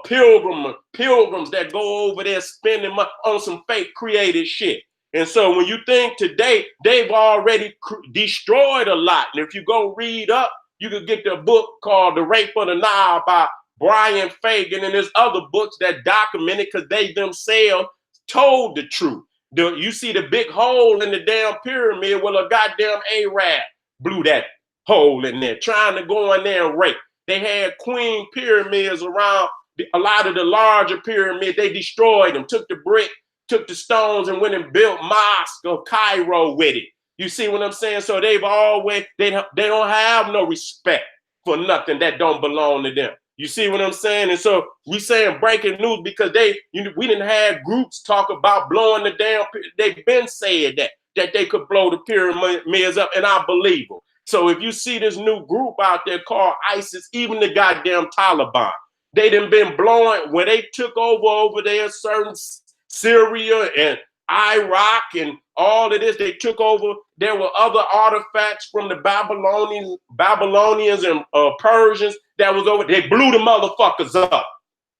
pilgrims that go over there spending money on some fake created shit. And so when you think today, they've already destroyed a lot. And if you go read up, you could get the book called The Rape of the Nile by Brian Fagan, and there's other books that document it because they themselves told the truth. You see the big hole in the damn pyramid. Well, a goddamn Arab blew that hole in there, trying to go in there and rape. They had queen pyramids around a lot of the larger pyramids. They destroyed them, took the brick, took the stones, and went and built mosque of Cairo with it. You see what I'm saying? So they've always, they don't have no respect for nothing that don't belong to them. You see what I'm saying? And so we saying breaking news because we didn't have groups talk about blowing the damn, they've been saying that they could blow the pyramids up, and I believe them. So if you see this new group out there called ISIS, even the goddamn Taliban, they done been blowing, when they took over there, certain Syria and Iraq and all of this, they took over. There were other artifacts from the Babylonians and Persians that was over. They blew the motherfuckers up.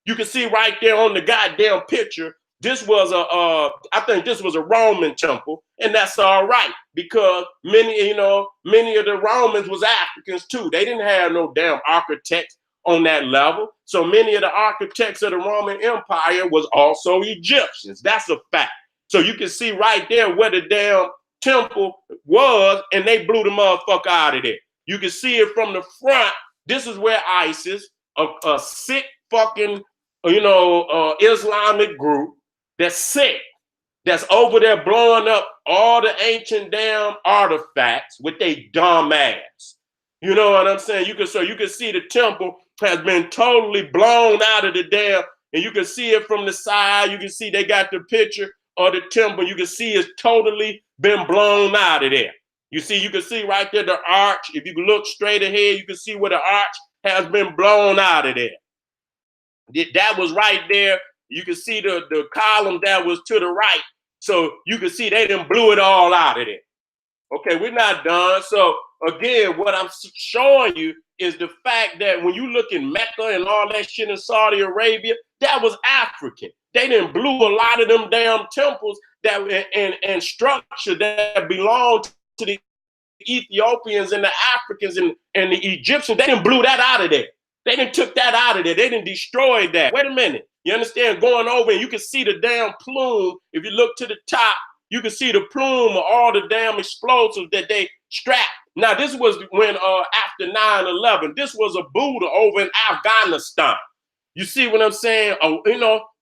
You can see right there on the goddamn picture. This was I think this was a Roman temple, and that's all right because many of the Romans was Africans too. They didn't have no damn architects on that level. So many of the architects of the Roman Empire was also Egyptians. That's a fact. So you can see right there where the damn temple was, and they blew the motherfucker out of there. You can see it from the front. This is where ISIS, a sick fucking, Islamic group that's sick, that's over there blowing up all the ancient damn artifacts with they dumb ass. You know what I'm saying? You can see the temple has been totally blown out of the damn, and you can see it from the side. You can see they got the picture of the temple. You can see it's totally been blown out of there. You can see right there the arch. If you look straight ahead, you can see where the arch has been blown out of there. That was right there. You can see the column that was to the right. So you can see they done blew it all out of there. Okay, we're not done. So again, what I'm showing you is the fact that when you look in Mecca and all that shit in Saudi Arabia, that was African. They done blew a lot of them damn temples that and structure that belonged to the Ethiopians and the Africans and the Egyptians. They done blew that out of there. They done took that out of there. They done destroyed that. Wait a minute. You understand? Going over and you can see the damn plume. If you look to the top, you can see the plume of all the damn explosives that they strapped. Now, this was when after 9/11, this was a Buddha over in Afghanistan. You see what I'm saying?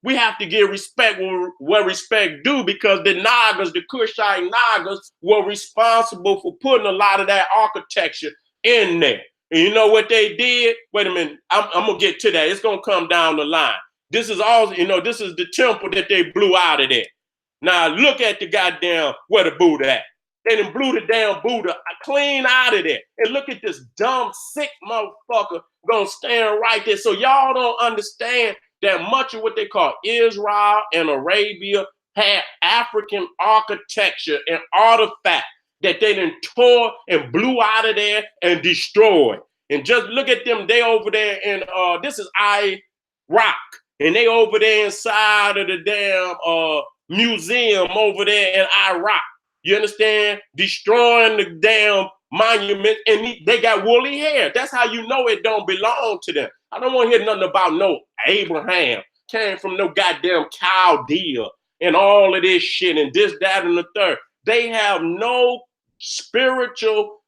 We have to give respect where respect due, because the Nagas, the Kushite Nagas, were responsible for putting a lot of that architecture in there. And you know what they did? Wait a minute. I'm going to get to that. It's going to come down the line. This is all, this is the temple that they blew out of there. Now look at the goddamn where the Buddha at. They done blew the damn Buddha clean out of there. And look at this dumb, sick motherfucker gonna stand right there. So y'all don't understand that much of what they call Israel and Arabia had African architecture and artifact that they done tore and blew out of there and destroyed. And just look at them. They over there in, this is Iraq. And they over there inside of the damn museum over there in Iraq. You understand? Destroying the damn monument, and they got woolly hair. That's how you know it don't belong to them. I don't want to hear nothing about no Abraham. Came from no goddamn Chaldea and all of this shit and this, that, and the third. They have no spiritual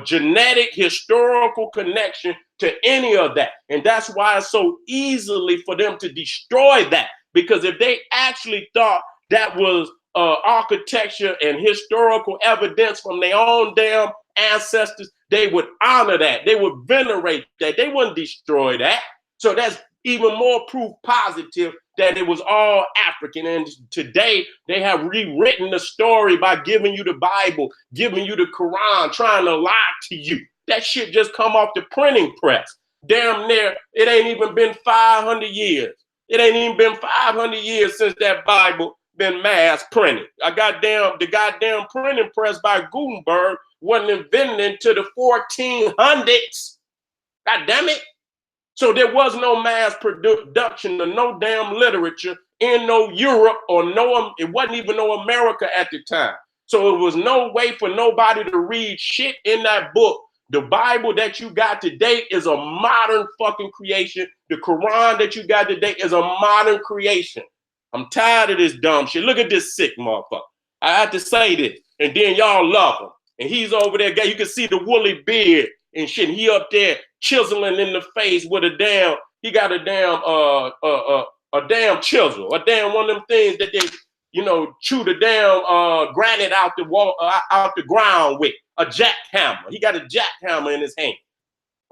genetic, historical connection to any of that. And that's why it's so easily for them to destroy that. Because if they actually thought that was architecture and historical evidence from their own damn ancestors, they would honor that. They would venerate that. They wouldn't destroy that. So that's even more proof positive that it was all African. And today they have rewritten the story by giving you the Bible, giving you the Quran, trying to lie to you. That shit just come off the printing press. Damn near, it ain't even been 500 years. It ain't even been 500 years since that Bible been mass printed. The goddamn printing press by Gutenberg wasn't invented until the 1400s. God damn it. So there was no mass production of no damn literature in no Europe or it wasn't even no America at the time. So it was no way for nobody to read shit in that book. The Bible that you got today is a modern fucking creation. The Quran that you got today is a modern creation. I'm tired of this dumb shit. Look at this sick motherfucker. I have to say this. And then y'all love him. And he's over there. You can see the woolly beard and shit. He up there chiseling in the face with he got a damn chisel. A damn one of them things that they, chew the damn granite out the wall, out the ground with. A jackhammer. He got a jackhammer in his hand.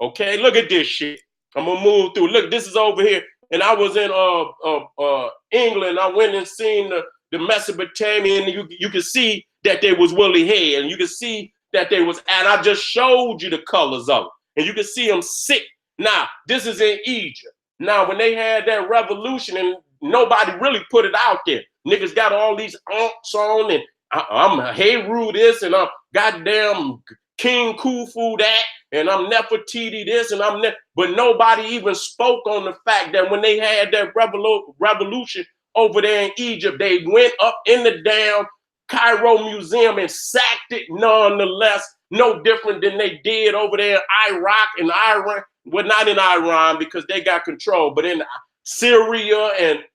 Okay, look at this shit. I'm gonna move through. Look, this is over here. And I was in England. I went and seen the Mesopotamian. And you can see that there was woolly hair, and you can see that there was. And I just showed you the colors of it, and you can see them sick. Now this is in Egypt. Now when they had that revolution, and nobody really put it out there. Niggas got all these aunts on, and I'm a Heru this, and I'm goddamn King Khufu that, and I'm Nefertiti this, and but nobody even spoke on the fact that when they had that revolution over there in Egypt, they went up in the damn Cairo Museum and sacked it nonetheless, no different than they did over there in Iraq and Iran well, not in Iran because they got control, but in Syria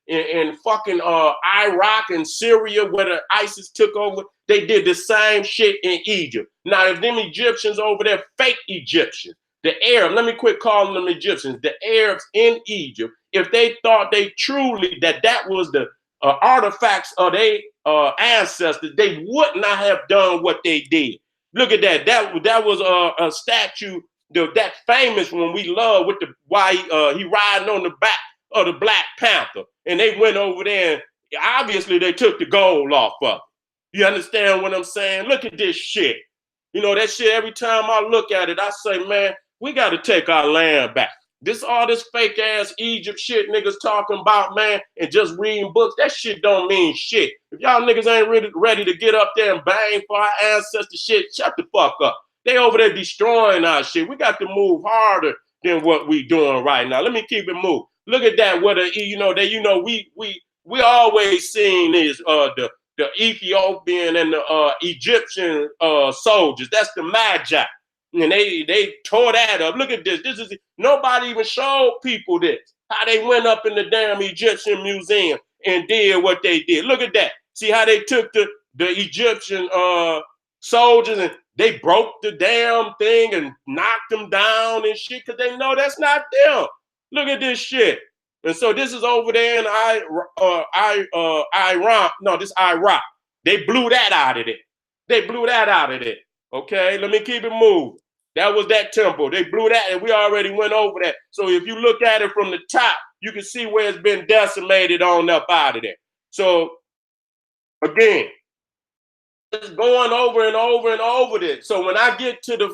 and fucking Iraq and Syria where the ISIS took over, they did the same shit in Egypt. Now, if them Egyptians over there, fake Egyptians, the Arabs, let me quit calling them Egyptians, the Arabs in Egypt, if they thought they truly that was the artifacts of their ancestors, they would not have done what they did. Look at that. That was a statue that famous one we love with the why he riding on the back of the Black Panther, and they went over there and obviously they took the gold off of it. You understand what I'm saying? Look at this shit. You know, that shit, every time I look at it, I say, man, we got to take our land back. All this fake ass Egypt shit niggas talking about, man, and just reading books, that shit don't mean shit. If y'all niggas ain't really ready to get up there and bang for our ancestor shit, shut the fuck up. They over there destroying our shit. We got to move harder than what we doing right now. Let me keep it moving. Look at that. What we always seen is the Ethiopian and the Egyptian soldiers. That's the Magi. And they tore that up. Look at this. This is nobody even showed people this. How they went up in the damn Egyptian museum and did what they did. Look at that. See how they took the Egyptian soldiers and they broke the damn thing and knocked them down and shit because they know that's not them. Look at this shit. And so this is over there in Iran. No, this Iraq. They blew that out of there. They blew that out of there. Okay, let me keep it moving. That was that temple. They blew that, and we already went over that. So if you look at it from the top, you can see where it's been decimated on up out of there. So again, it's going over and over and over this. So when I get to the,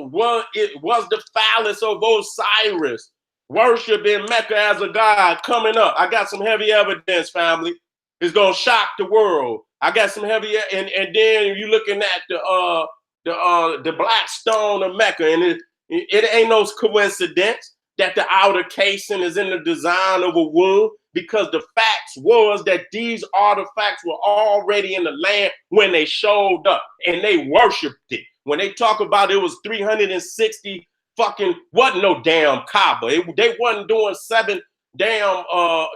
what it was the phallus of Osiris, worship in Mecca as a god coming up. I got some heavy evidence, family. It's gonna shock the world. I got some heavy, and then you're looking at the black stone of Mecca, and it ain't no coincidence that the outer casing is in the design of a womb, because the facts was that these artifacts were already in the land when they showed up, and they worshipped it. When they talk about it was 360 fucking, wasn't no damn Kaaba. They wasn't doing 7 damn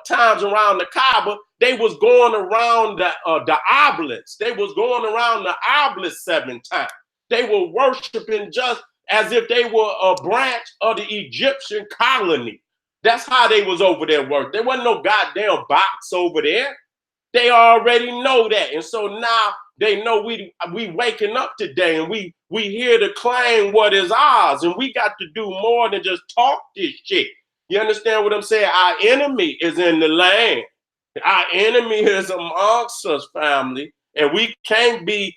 times around the Kaaba. They was going around the obelisk. They was going around the obelisk 7 times. They were worshiping just as if they were a branch of the Egyptian colony. That's how they was over there working. There wasn't no goddamn box over there. They already know that. And so now they know we waking up today, and we here to claim what is ours, and we got to do more than just talk this shit. You understand what I'm saying? Our enemy is in the land. Our enemy is amongst us, family, and we can't be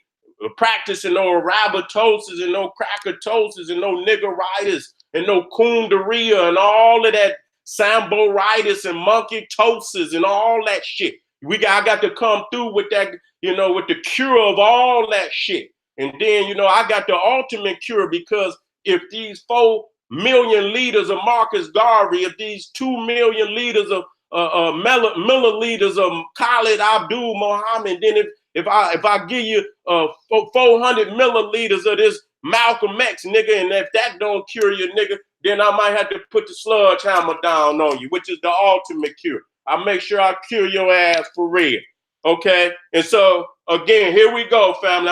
practicing no rabbitosis and no crackatosis and no niggeritis and no kundaria and all of that samboritis and monkeytosis and all that shit. I got to come through with that, with the cure of all that shit. And then, I got the ultimate cure, because if these 4 million liters of Marcus Garvey, if these 2 million liters of milliliters of Khalid Abdul Muhammad, then if I give you 400 milliliters of this Malcolm X, nigga, and if that don't cure you, nigga, then I might have to put the sludge hammer down on you, which is the ultimate cure. I make sure I cure your ass for real. Okay? And so again, here we go, family.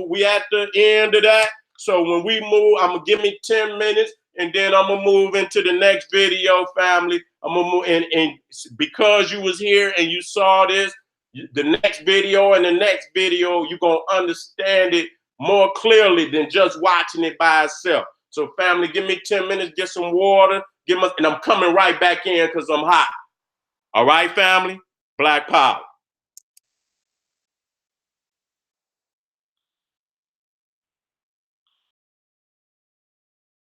We at the end of that. So when we move, I'm gonna give me 10 minutes, and then I'm gonna move into the next video, family. I'm gonna move and because you was here and you saw this, the next video and the next video, you're gonna understand it more clearly than just watching it by itself. So family, give me 10 minutes, get some water, and I'm coming right back in because I'm hot. All right, family? Black power.